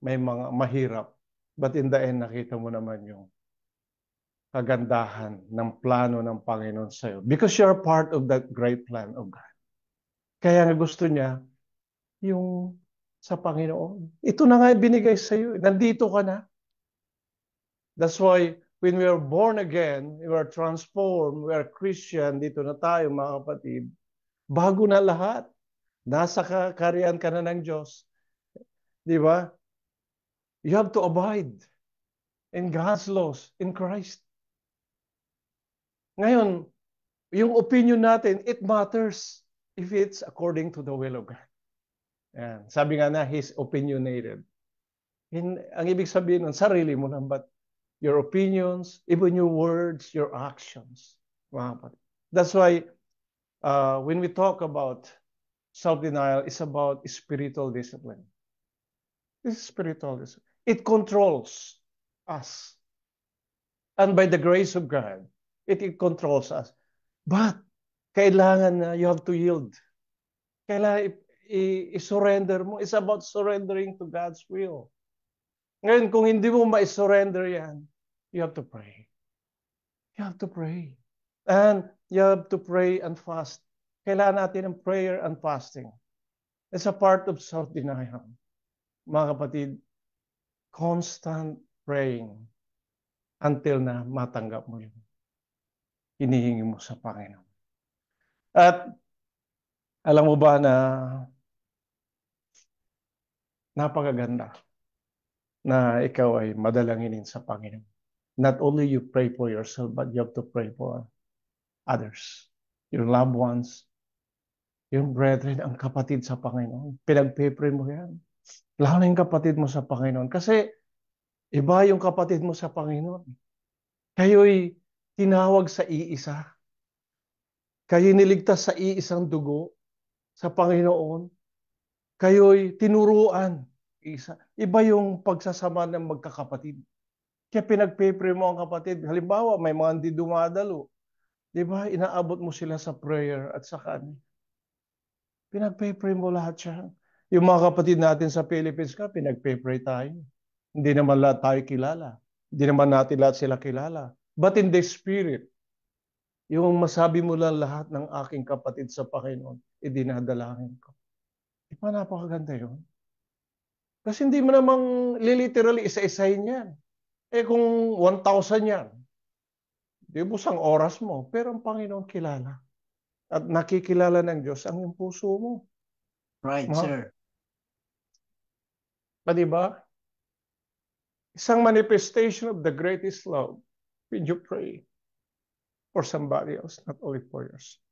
may mga mahirap. But in the end, nakita mo naman yung kagandahan ng plano ng Panginoon sa'yo. Because you're part of that great plan of God. Kaya nga gusto niya, yung sa Panginoon. Ito na nga binigay sa'yo. Nandito ka na. That's why when we are born again, we are transformed, we are Christian, dito na tayo mga kapatid, bago na lahat. Nasa kaharian ka na ng Diyos. Di ba? You have to abide in God's laws, in Christ. Ngayon, yung opinion natin, it matters if it's according to the will of God. Yan. Sabi nga na, He's opinionated. Ang ibig sabihin ng sarili mo lang, but your opinions, even your words, your actions. That's why when we talk about self-denial, it's about spiritual discipline. This is spiritual discipline. It controls us. And by the grace of God, it controls us. But kailangan na you have to yield. Kailangan i-surrender mo. It's about surrendering to God's will. Ngayon, kung hindi mo ma-surrender yan, you have to pray. You have to pray. And you have to pray and fast. Kailangan natin ng prayer and fasting. It's a part of self-denial. Mga kapatid, constant praying until na matanggap mo yun. Hinihingi mo sa Panginoon. At alam mo ba na napakaganda na ikaw ay madalanginin sa Panginoon. Not only you pray for yourself, but you have to pray for others, your loved ones, yung brethren, ang kapatid sa Panginoon. Pinagpe-pray mo yan. Lalo na yung kapatid mo sa Panginoon. Kasi iba yung kapatid mo sa Panginoon. Kayo'y tinawag sa iisa. Kayo'y niligtas sa iisang dugo sa Panginoon. Kayo'y tinuruan. Isa. Iba yung pagsasama ng magkakapatid. Kaya pinagpe-pray mo ang kapatid. Halimbawa, may mga hindi dumadalo. Di ba? Inaabot mo sila sa prayer at sa kanya. Pinagpe-pray mo lahat siya. Yung mga kapatid natin sa Philippines pinagpe-pray tayo. Hindi naman lahat tayo kilala. Hindi naman natin lahat sila kilala. But in the spirit, yung masabi mo lang lahat ng aking kapatid sa Panginoon, idinadalangin ko. Di ba napakaganda yun? Kasi hindi mo namang literally isa-isahin yan. Kung 1,000 yan, di busang oras mo, pero ang Panginoon kilala. At nakikilala ng Diyos ang iyong puso mo. Right, sir. Di ba? Isang manifestation of the greatest love when you pray for somebody else, not only for yourself.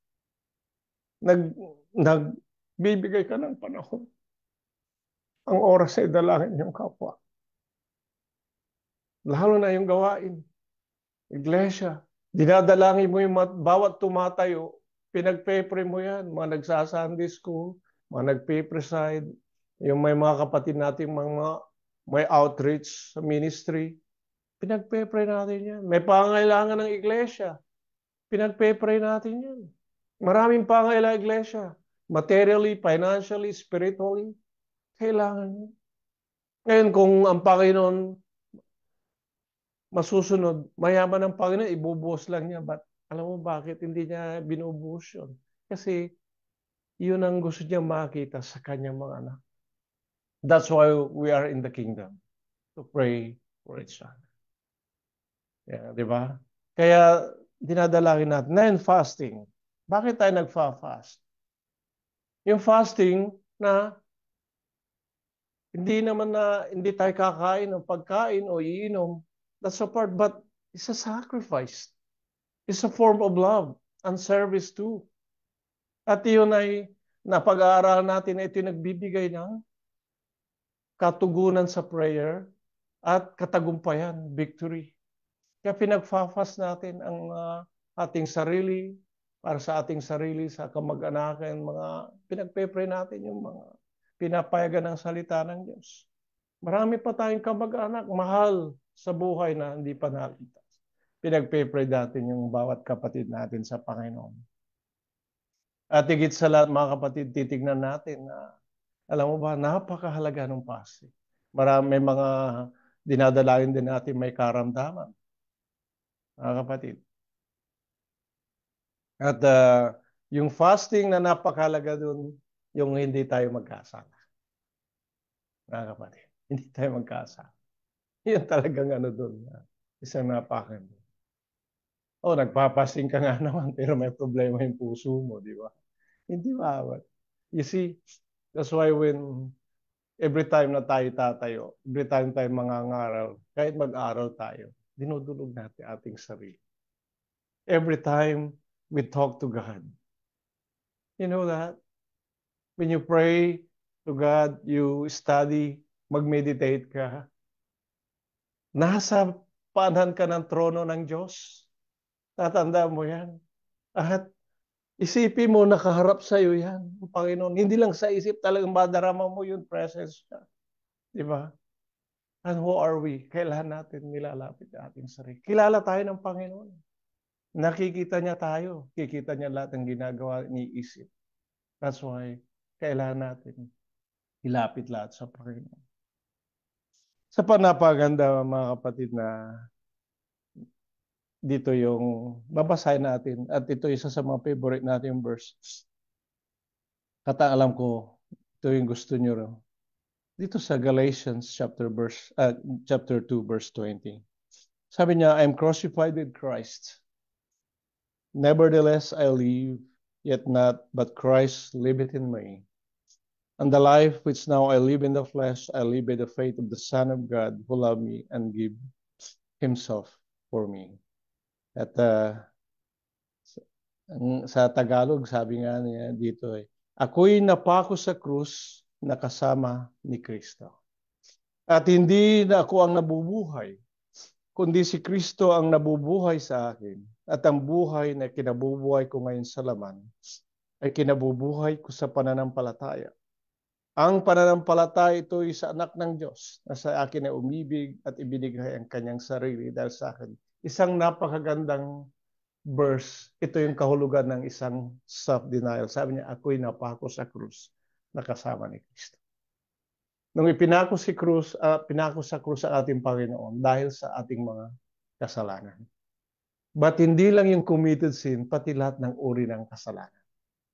Nagbibigay ka ng panahon. Ang oras ay dalangin yung kapwa. Lalo na yung gawain. Iglesia. Dinadalangin mo yung bawat tumatayo. Pinagpe-pray mo yan. Mga nagsa-Sunday school, mga nagpe-preside, yung may mga kapatid natin, may outreach sa ministry. Pinagpe-pray natin yan. May pangailangan ng iglesia. Pinagpe-pray natin yan. Maraming pangailangan, iglesia. Materially, financially, spiritually. Kailangan yun. Ngayon, kung ang Panginoon masusunod, mayaman ang Panginoon, ibubuhos lang niya. But alam mo bakit hindi niya binubuhos yun? Kasi yun ang gusto niya makita sa kanyang mga anak. That's why we are in the kingdom. To pray for each other. Yeah, di ba? Kaya dinadalangin natin. Ngayon, fasting. Bakit tayo nagfa-fast? Yung fasting na hindi tayo kakain ng pagkain o iinom. That's a part, but it's a sacrifice. It's a form of love and service too. At yun ay napag-aaralan natin na ito yung nagbibigay ng katugunan sa prayer at katagumpayan, victory. Kaya pinagfa-fast natin ang ating sarili, para sa ating sarili, sa kamag-anakan, pinagpe-pray natin yung mga pinapayagan ng salita ng Diyos. Marami pa tayong kamag-anak, mahal sa buhay na hindi pa nakita. Pinagpe-pray natin yung bawat kapatid natin sa Panginoon. At higit sa lahat, mga kapatid, titignan natin na, alam mo ba, napakahalaga ng fasting. May mga dinadalangin din natin may karamdaman. Mga kapatid. At yung fasting na napakahalaga dun, yung hindi tayo magkasala. Mga kapatid, hindi tayo magkasala. Yun talagang dun. Isang napakahalaga. Nagpapasing ka nga naman, pero may problema yung puso mo, di ba? Hindi maawat. You see, that's why every time na tayo tatayo, every time tayo mangangaral, kahit mag-aral tayo, dinudulog natin ating sarili. Every time we talk to God. You know that? When you pray to God, you study, mag-meditate ka, nasa paanan ka ng trono ng Diyos. Tatandaan mo yan. At isipin mo, nakaharap sa iyo yan, Panginoon. Hindi lang sa isip, talagang madarama mo yung presence niya. Di ba? And who are we? Kailangan natin nilalapit ang ating sarili. Kilala tayo ng Panginoon. Nakikita niya tayo. Kikita niya lahat ng ginagawa, iniisip. That's why, kailangan natin ilapit lahat sa Panginoon. Sa panapaganda, mga kapatid, na dito yung babasahin natin. At ito isa sa mga favorite natin yung verse. Alam ko, ito yung gusto nyo. Dito sa Galatians chapter 2, verse 20. Sabi niya, I am crucified with Christ. Nevertheless, I live, yet not, but Christ liveth in me. And the life which now I live in the flesh, I live by the faith of the Son of God, who loved me and gave Himself for me. At sa Tagalog, sabi nga niya dito, ako'y napako sa krus na kasama ni Kristo. At hindi na ako ang nabubuhay, kundi si Kristo ang nabubuhay sa akin. At ang buhay na kinabubuhay ko ngayon sa laman ay kinabubuhay ko sa pananampalataya. Ang pananampalataya ito ay sa anak ng Diyos na sa akin ay umibig at ibinigay ang kanyang sarili dahil sa akin. Isang napakagandang verse. Ito yung kahulugan ng isang self-denial. Sabi niya, ako'y napako sa krus na kasama ni Kristo. Nung pinako sa krus ang ating Panginoon dahil sa ating mga kasalanan. But hindi lang yung committed sin, pati lahat ng uri ng kasalanan.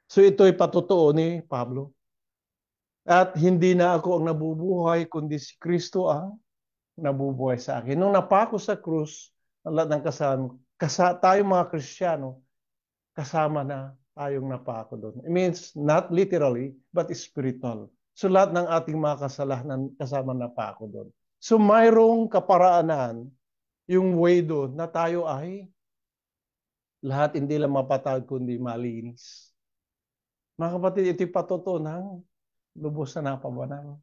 So ito'y patotoo ni Pablo. At hindi na ako ang nabubuhay, kundi si Kristo ang nabubuhay sa akin. Nung napako sa krus, ang lahat ng kasalanan, tayo mga Kristiyano, kasama na tayong napako doon. It means not literally, but spiritual. So lahat ng ating mga kasalanan kasama na pa ako doon. So mayroong kaparaanan yung way doon na tayo ay lahat hindi lang mapatawad kundi malinis. Mga kapatid, ito'y patotoo ng lubos na napabanal.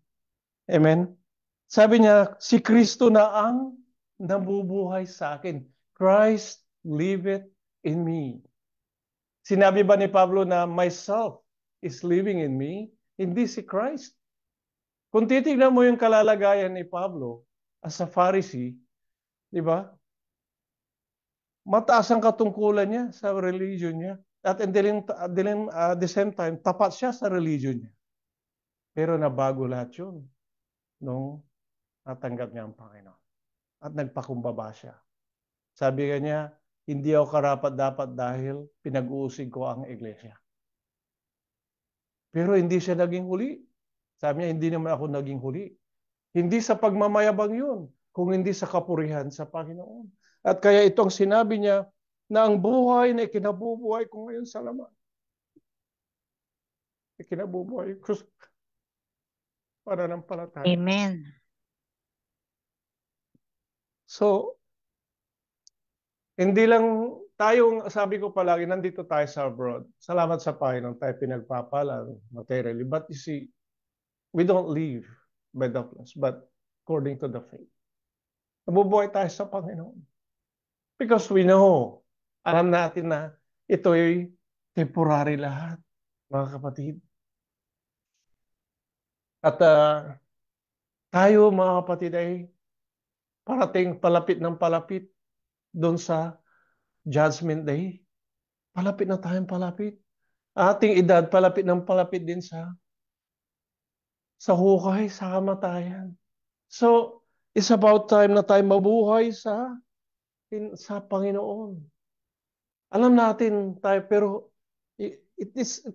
Amen? Sabi niya, si Kristo na ang nabubuhay sa akin. Christ liveth in me. Sinabi ba ni Pablo na myself is living in me? Hindi si Christ. Kung titignan mo yung kalalagayan ni Pablo as a Pharisee, di ba? Mataas ang katungkulan niya sa religion niya. At the same time, tapat siya sa religion niya. Pero nabago lahat yun nung natanggap niya ang Panginoon. At nagpakumbaba siya. Sabi niya, hindi ako karapat-dapat dahil pinag-uusig ko ang iglesia. Pero hindi siya naging huli. Sabi niya, hindi naman ako naging huli. Hindi sa pagmamayabang yun, kung hindi sa kapurihan sa Panginoon. At kaya itong sinabi niya, na ang buhay na ikinabubuhay ko ngayon sa laman. Ikinabubuhay ko para ng palataya. Amen. So, hindi lang tayong, sabi ko palagi, nandito tayo sa abroad. Salamat sa Panginoon, tayo pinagpapala materially. But you see, we don't live by the flesh, but according to the faith. Nabubuhay tayo sa Panginoon. Because we know, alam natin na ito'y temporary lahat, mga kapatid. At tayo, mga kapatid, ay parating palapit ng palapit doon sa Judgment Day. Palapit na tayong palapit. Ating edad, palapit ng palapit din sa hukay, sa kamatayan. So, it's about time na tayo mabuhay sa Panginoon. Alam natin tayo, pero it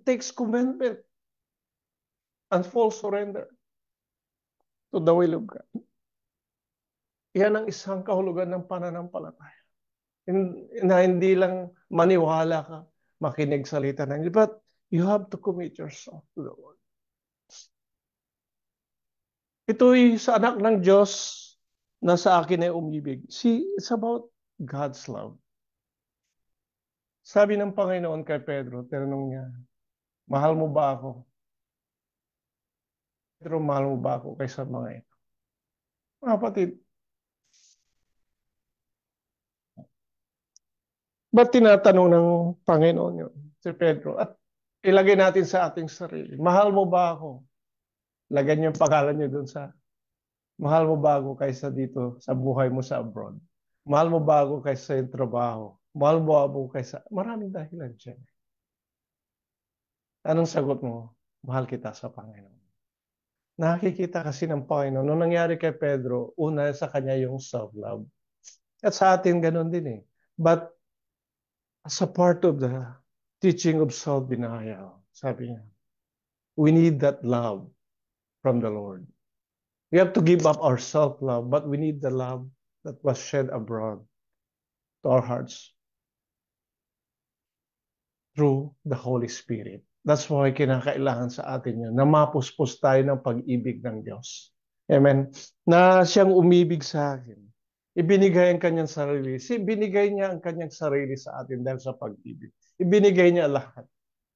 takes commitment and full surrender to the will of God. Yan ang isang kahulugan ng pananampalataya. Na hindi lang maniwala ka, makinig salita ng Diyos, but you have to commit yourself to the Lord. Ito'y sa anak ng Diyos na sa akin ay umibig. See, it's about God's love. Sabi ng Panginoon kay Pedro, tinanong niya, mahal mo ba ako? Pedro, mahal mo ba ako kaysa mga ito? Mga kapatid, ba't tinatanong ng Panginoon yun, si Pedro? At ilagay natin sa ating sarili, mahal mo ba ako? Lagyan niyo yung pangalan niyo dun sa, mahal mo ba ako kaysa dito sa buhay mo sa abroad? Mahal mo ba ako kaysa yung trabaho? Mahal mo ba ako kaysa, maraming dahilan siya. Anong sagot mo? Mahal kita sa Panginoon. Nakikita kasi ng Panginoon, nung nangyari kay Pedro, una sa kanya yung self-love. At sa atin ganun din eh. But as a part of the teaching of self-denial, sabi niya, we need that love from the Lord. We have to give up our self-love, but we need the love that was shed abroad to our hearts through the Holy Spirit. That's why kinakailangan sa atin yun, na mapuspos tayo ng pag-ibig ng Diyos. Amen? Na siyang umibig sa akin. Ibinigay ang kanyang sarili. Binigay niya ang kanyang sarili sa atin dahil sa pag-ibig. Ibinigay niya lahat,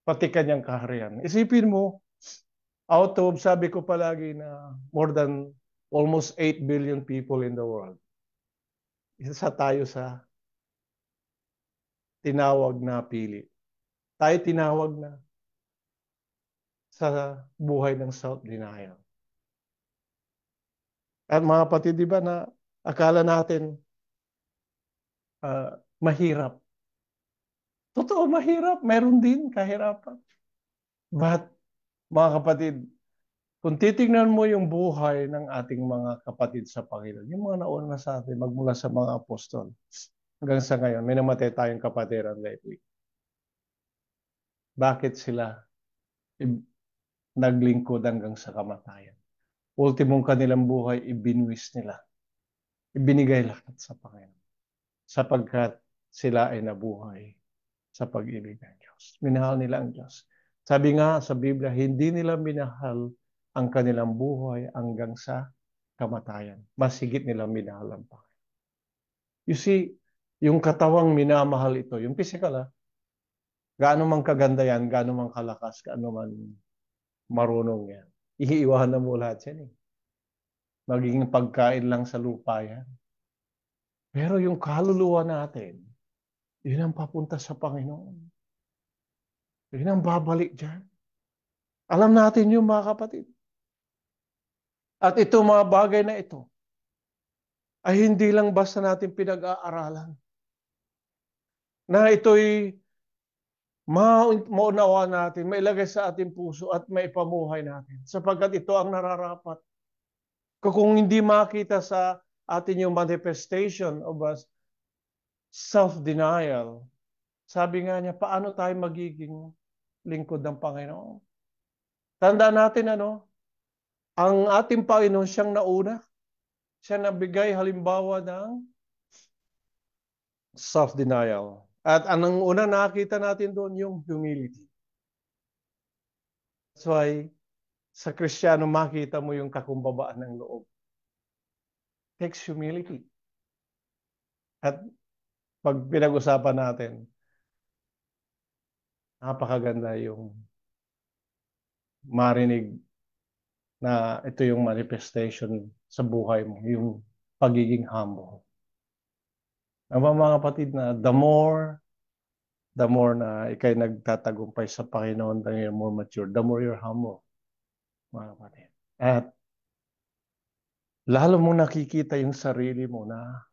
pati kanyang kaharian. Isipin mo, out of, sabi ko palagi na more than almost 8 billion people in the world. Isa tayo sa tinawag na pili. Tayo tinawag na sa buhay ng self-denial. At mga kapatid, di ba na akala natin mahirap. Totoo, mahirap. Meron din kahirapan. But, mga kapatid, kung titignan mo yung buhay ng ating mga kapatid sa Panginoon, yung mga nauna sa atin, magmula sa mga apostol, hanggang sa ngayon, may namatay tayong kapatiran lately. Bakit sila naglingkod hanggang sa kamatayan? Ultimong kanilang buhay, ibinwis nila. Ibinigay lahat sa Panginoon. Sapagkat sila ay nabuhay sa pag-ibig ng Diyos. Minahal nila ang Diyos. Sabi nga sa Biblia, hindi nila minahal ang kanilang buhay hanggang sa kamatayan. Mas higit nila minahal ang Panginoon. You see, yung katawang minamahal ito, yung physical, gaano man kaganda yan, gaano man kalakas, gaano man marunong yan. Iiwanan mo lahat yan eh. Magiging pagkain lang sa lupa yan. Pero yung kaluluwa natin, yun ang papunta sa Panginoon. Yun ang babalik dyan. Alam natin yung mga kapatid. At ito mga bagay na ito, ay hindi lang basta natin pinag-aaralan. na ito'y maunawa natin, mailagay sa ating puso at maipamuhay natin. Sapagkat ito ang nararapat. Kung hindi makita sa atin yung manifestation of self-denial, sabi nga niya, paano tayo magiging lingkod ng Panginoon? Tandaan natin ang ating Panginoon siyang nauna. Siya nagbigay halimbawa ng self-denial. At anong una nakita natin doon, yung humility. That's why sa Kristiyano makita mo yung kakumbabaan ng loob. Takes humility. At pag pinag-usapan natin, napakaganda yung marinig na ito yung manifestation sa buhay mo, yung pagiging humble. Ang mga kapatid na the more na ikay nagtatagumpay sa Panginoon, the more mature, the more you're humble, mga kapatid. At lalo mo nakikita yung sarili mo na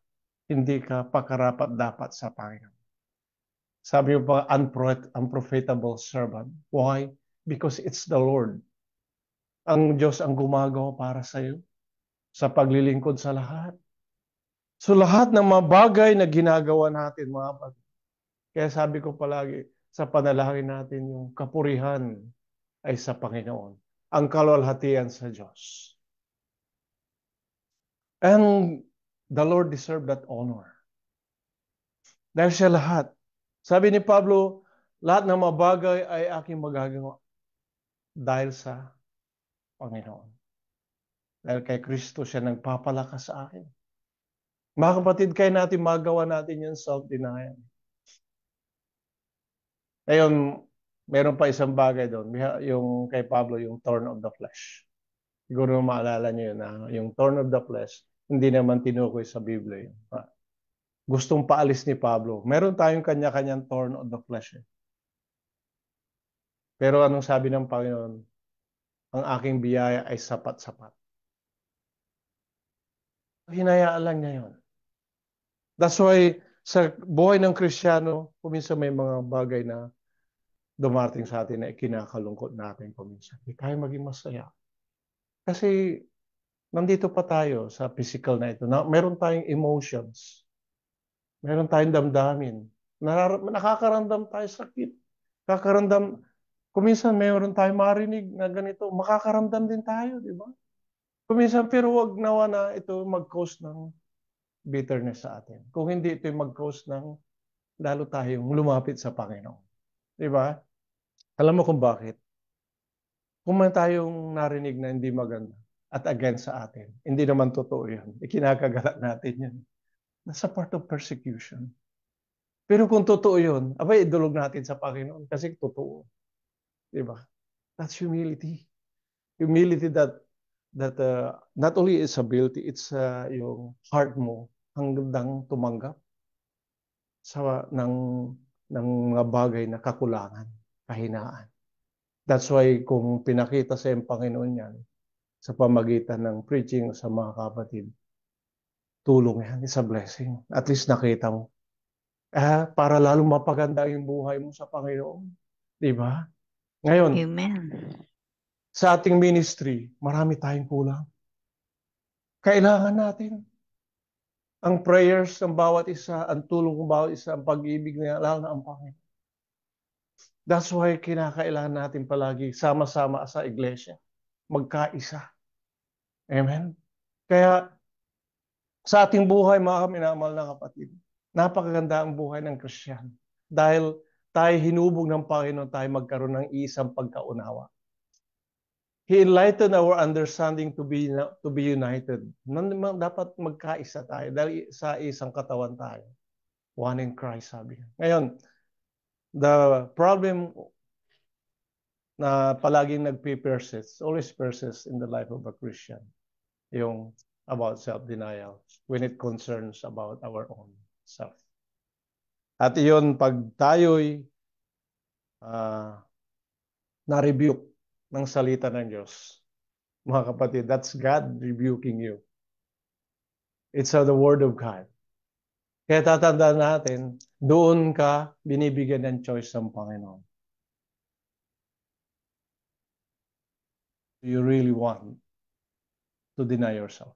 hindi ka pakarapat-dapat sa Panginoon. Sabi mo pa, unprofitable servant. Why? Because it's the Lord. Ang Diyos ang gumagawa para sa iyo sa paglilingkod sa lahat. So lahat ng mga bagay na ginagawa natin, mga kapatid. Kaya sabi ko palagi, sa panalangin natin yung kapurihan ay sa Panginoon. Ang kaluwalhatian sa Diyos. And the Lord deserved that honor. Dahil siya lahat. Sabi ni Pablo, lahat ng mga bagay ay aking magagawa dahil sa Panginoon. Dahil kay Kristo siya nagpapalakas sa akin. Mga kapatid, kaya natin magawa natin yung self-denial. Ngayon, meron pa isang bagay doon. Yung kay Pablo, yung thorn of the flesh. Siguro maalala niyo yun na yung thorn of the flesh, hindi naman tinukoy sa Biblia yun. Gustong paalis ni Pablo. Meron tayong kanya-kanyang thorn of the flesh. Pero anong sabi ng Panginoon? Ang aking biyaya ay sapat-sapat. Hinayaan lang niya yun. That's why sa buhay ng Kristiyano, kuminsan may mga bagay na dumating sa atin na ikinakalungkot natin kuminsan. Hindi tayo maging masaya. Kasi nandito pa tayo sa physical na ito. Meron tayong emotions. Meron tayong damdamin. Nakakaramdam tayo sakit. Kuminsan meron tayong marinig na ganito. Makakaramdam din tayo, di ba? Kuminsan, pero wag nawa na ito mag-cause ng bitterness sa atin. Kung hindi ito mag-cause ng lalo tayong lumapit sa Panginoon. Di ba? Alam mo kung bakit? Kung may tayong narinig na hindi maganda at against sa atin, hindi naman totoo yan. Ikinakagalat natin yan. Nasa part of persecution. Pero kung totoo yun, abay, idulog natin sa Panginoon kasi totoo. Di ba? That's humility. Humility that not only is ability, it's yung heart mo hanggang tumanggap ng mga bagay na kakulangan, kahinaan. That's why kung pinakita sa yung Panginoon yan, sa pamagitan ng preaching sa mga kapatid, tulong yan, it's a blessing. At least nakita mo. Para lalong mapaganda yung buhay mo sa Panginoon. Di ba? Ngayon, Amen. sa ating ministry, marami tayong kulang. Kailangan natin ang prayers ng bawat isa, ang tulong ng bawat isa, ang pag-ibig niya, lalo na ang Panginoon. That's why kinakailangan natin palagi sama-sama sa iglesia. Magkaisa. Amen? Kaya sa ating buhay, mga minamahal na kapatid, napakaganda ang buhay ng Kristiyano. Dahil tayo hinubog ng Panginoon, tayo magkaroon ng isang pagkaunawa. He enlightened our understanding to be united. Dapat magkaisa tayo dahil sa isang katawan tayo. One in Christ, sabi. Ngayon, the problem na palaging nagpe-persist, always persists in the life of a Christian, yung about self-denial when it concerns about our own self. At iyon, pag tayo'y na-rebuke ng salita ng Diyos, mga kapatid, that's God rebuking you. It's the Word of God. Kaya tatandaan natin, doon ka binibigyan ng choice ng Panginoon. Do you really want to deny yourself?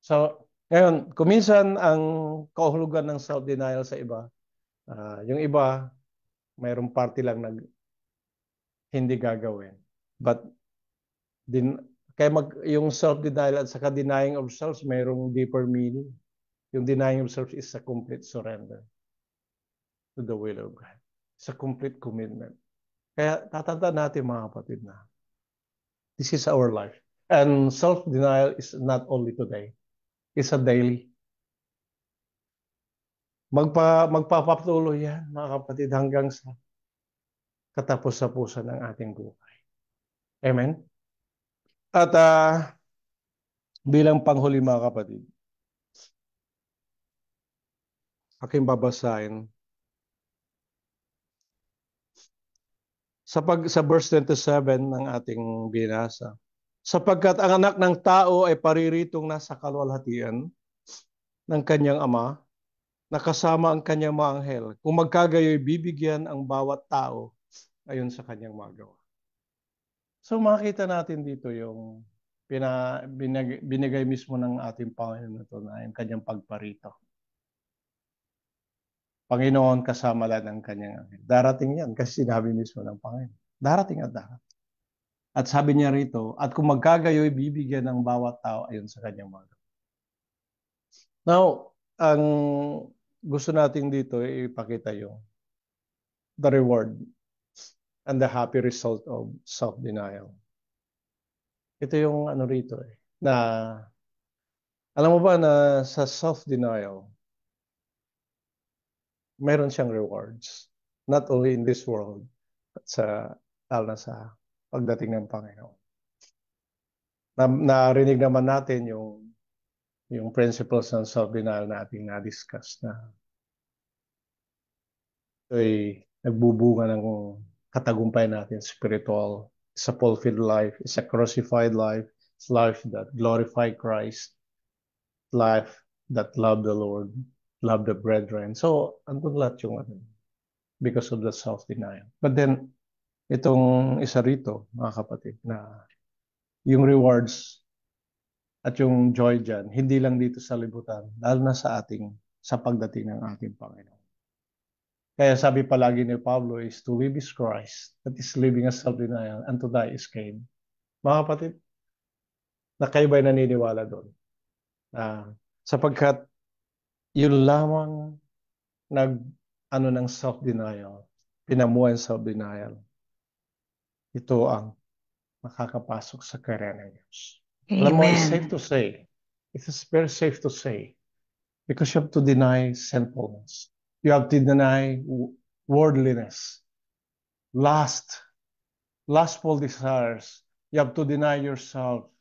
So, ngayon, kuminsan ang kahulugan ng self-denial sa iba, yung iba, mayroong party lang na hindi gagawin. But, yung self-denial at saka denying of self, mayroong deeper meaning. Yung denying of self is a complete surrender to the will of God. It's a complete commitment. Kaya tatandaan natin mga kapatid na this is our life. And self-denial is not only today. It's a daily. Magpapatuloy yan, mga kapatid, hanggang sa katapos-tapusan ng ating buhay. Amen? At bilang panghuli, mga kapatid, aking babasahin sa verse 27 ng ating binasa. Sapagkat ang anak ng tao ay pariritong nasa kalwalhatian ng kanyang ama, nakasama ang kanyang mga anghel. Kung magkagayoy, bibigyan ang bawat tao ayon sa kanyang magawa. So makita natin dito yung binigay mismo ng ating Panginoon ito na yung kanyang pagparito. Panginoon kasama lang ng kanyang anghel. Darating yan kasi sinabi mismo ng Panginoon. Darating at darating. At sabi niya rito, at kung magkagayoy, bibigyan ng bawat tao ayon sa kanyang magawa. Now, ang gusto natin dito ipakita yung the reward and the happy result of self-denial. Ito yung ano rito na alam mo ba na sa self-denial, meron siyang rewards. Not only in this world, but lalo na sa pagdating ng Panginoon. Narinig naman natin yung principles ng self-denial na ating na-discuss na ito'y nagbubunga ng katagumpay natin spiritual. It's a fulfilled life. It's a crucified life. It's life that glorifies Christ. Life that love the Lord, love the brethren. So, andun lahat yung because of the self-denial. But then, itong isa rito, mga kapatid, na yung rewards at yung joy dyan, hindi lang dito sa libutan, lalo na sa pagdating ng ating Panginoon. Kaya sabi palagi ni Pablo is to live is Christ, that is living a self-denial, and to die is gain. Mga kapatid, na kayo ba'y naniniwala doon? Sapagkat yun lamang ng self-denial, pinamuhay self-denial, ito ang makakapasok sa karya ng Diyos. Alam mo, it's safe to say, it is very safe to say, because you have to deny sinfulness. You have to deny worldliness, lustful desires. You have to deny yourself.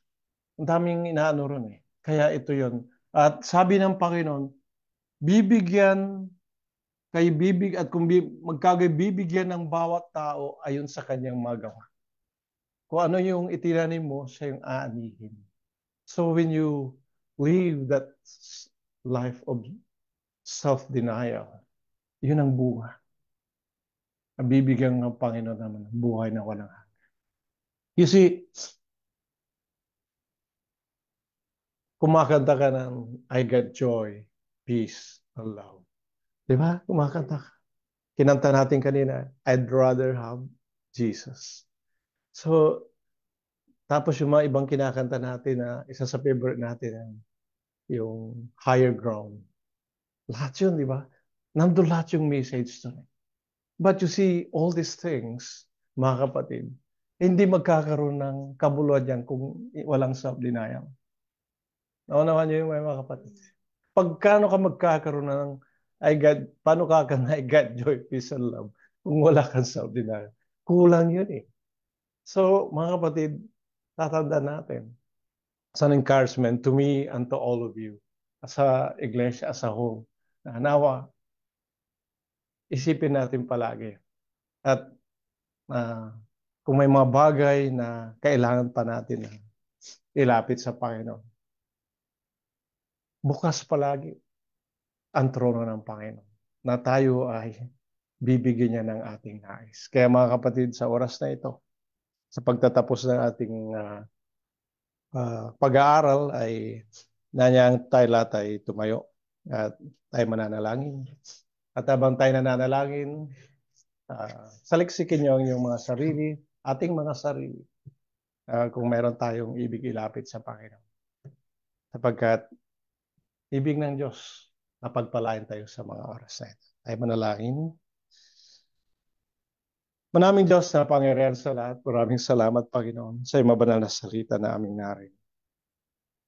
Ang daming inaano ron Kaya ito yun. At sabi ng Panginoon, at kung bibigyan ng bawat tao ayon sa kanyang magawa. Kung ano yung itinanim mo, siya yung aanihin. So when you live that life of self-denial, yun ang bunga. Ang bibigyan ng Panginoon naman, buhay na walang hanggan. You see, kumakanta ka ng I got joy, peace, and love. Di ba? Kumakanta ka. Kinanta natin kanina, I'd rather have Jesus. So, tapos yung mga ibang kinakanta natin na isa sa favorite natin, yung higher ground. Lahat yun, di ba? Nandun lahat yung message doon. But you see, all these things, mga kapatid, hindi magkakaroon ng kabuluhan yan kung walang self-denial. Naunawan niyo yung mga kapatid. Pagkano ka magkakaroon ng paano ka I got joy, peace, and love kung wala kang self-denial? Kulang yun So, mga kapatid, tatandaan natin. As an encouragement to me and to all of you, as a iglesia, as a whole, na nawa, isipin natin palagi. At kung may mga bagay na kailangan pa natin na ilapit sa Panginoon, bukas palagi. ang trono ng Panginoon, na tayo ay bibigyan niya ng ating nais. Kaya mga kapatid, sa oras na ito, sa pagtatapos ng ating pag-aaral ay nanyang tayo lahat ay tumayo at tayo mananalangin. At habang tayo nananalangin, saliksikin niyo ang iyong mga sarili, ating mga sarili, kung meron tayong ibig ilapit sa Panginoon. Sapagkat ibig ng Diyos na pagpalain tayo sa mga oras na ito. Tayo manalangin. Manaming Diyos na Panginoon sa lahat, maraming salamat, Panginoon, sa iyong mabanal na salita na aming narinig.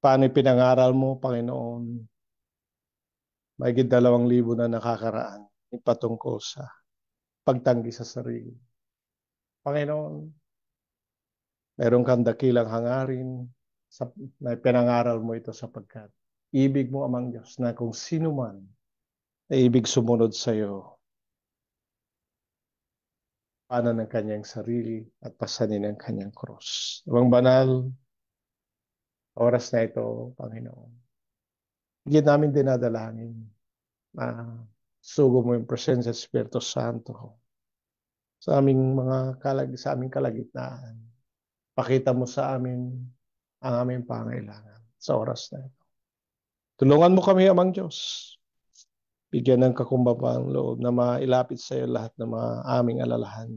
Paano pinangaral mo, Panginoon, mahigit 2,000 na nakakaraan patungkol sa pagtanggi sa sarili. Panginoon, meron kang dakilang hangarin na pinangaral mo ito sapagkat ibig mo, Amang Diyos, na kung sino man ay ibig sumunod sa iyo, paano ng kanyang sarili at pasanin ang kanyang krus. Amang banal, oras na ito, Panginoon, hindi namin dinadalangin na sugo mo yung presensya sa Espiritu Santo sa aming sa aming kalagitnaan. Pakita mo sa amin ang aming pangailangan sa oras na ito. Tulungan mo kami, Amang Diyos. Bigyan ng kakumbabang loob na mailapit sa iyo lahat ng mga aming alalahan.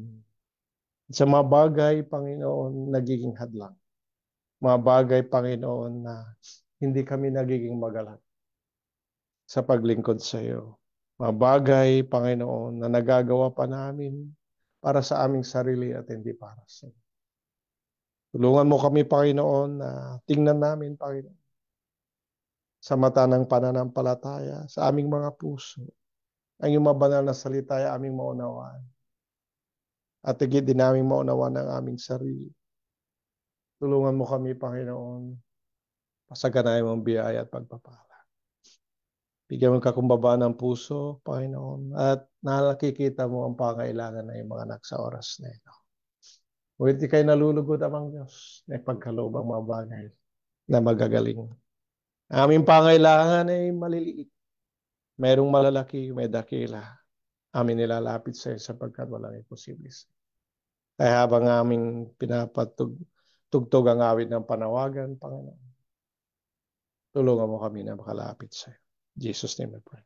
Sa mga bagay, Panginoon, nagiging hadlang. Mga bagay, Panginoon, na hindi kami nagiging magalang sa paglingkod sa iyo. Mga bagay, Panginoon, na nagagawa pa namin para sa aming sarili at hindi para sa iyo. Tulungan mo kami, Panginoon, na tingnan namin, Panginoon, sa mata ng pananampalataya, sa aming mga puso, ang iyong mabanal na salita ay aming maunawaan. At higit din namin maunawaan ang aming sarili. Tulungan mo kami, Panginoon, pasaganahin mong biyaya at pagpapala. Bigyan mo kakumbabaan ng puso, Panginoon, at nakikita mo ang pangailangan ng iyong mga anak sa oras na ito. Ngunit di kayo nalulugod, Amang Diyos, may pagkaloob ang mga bagay na magagaling. Ang aming pangailangan ay maliliit. Mayroong malalaki, may dakila. Amin nilalapit sa iyo sapagkat walang imposible. Kaya habang aming pinapatugtog ang awit ng panawagan, Panginoon, tulungan mo kami na makalapit sa iyo. In Jesus' name I pray.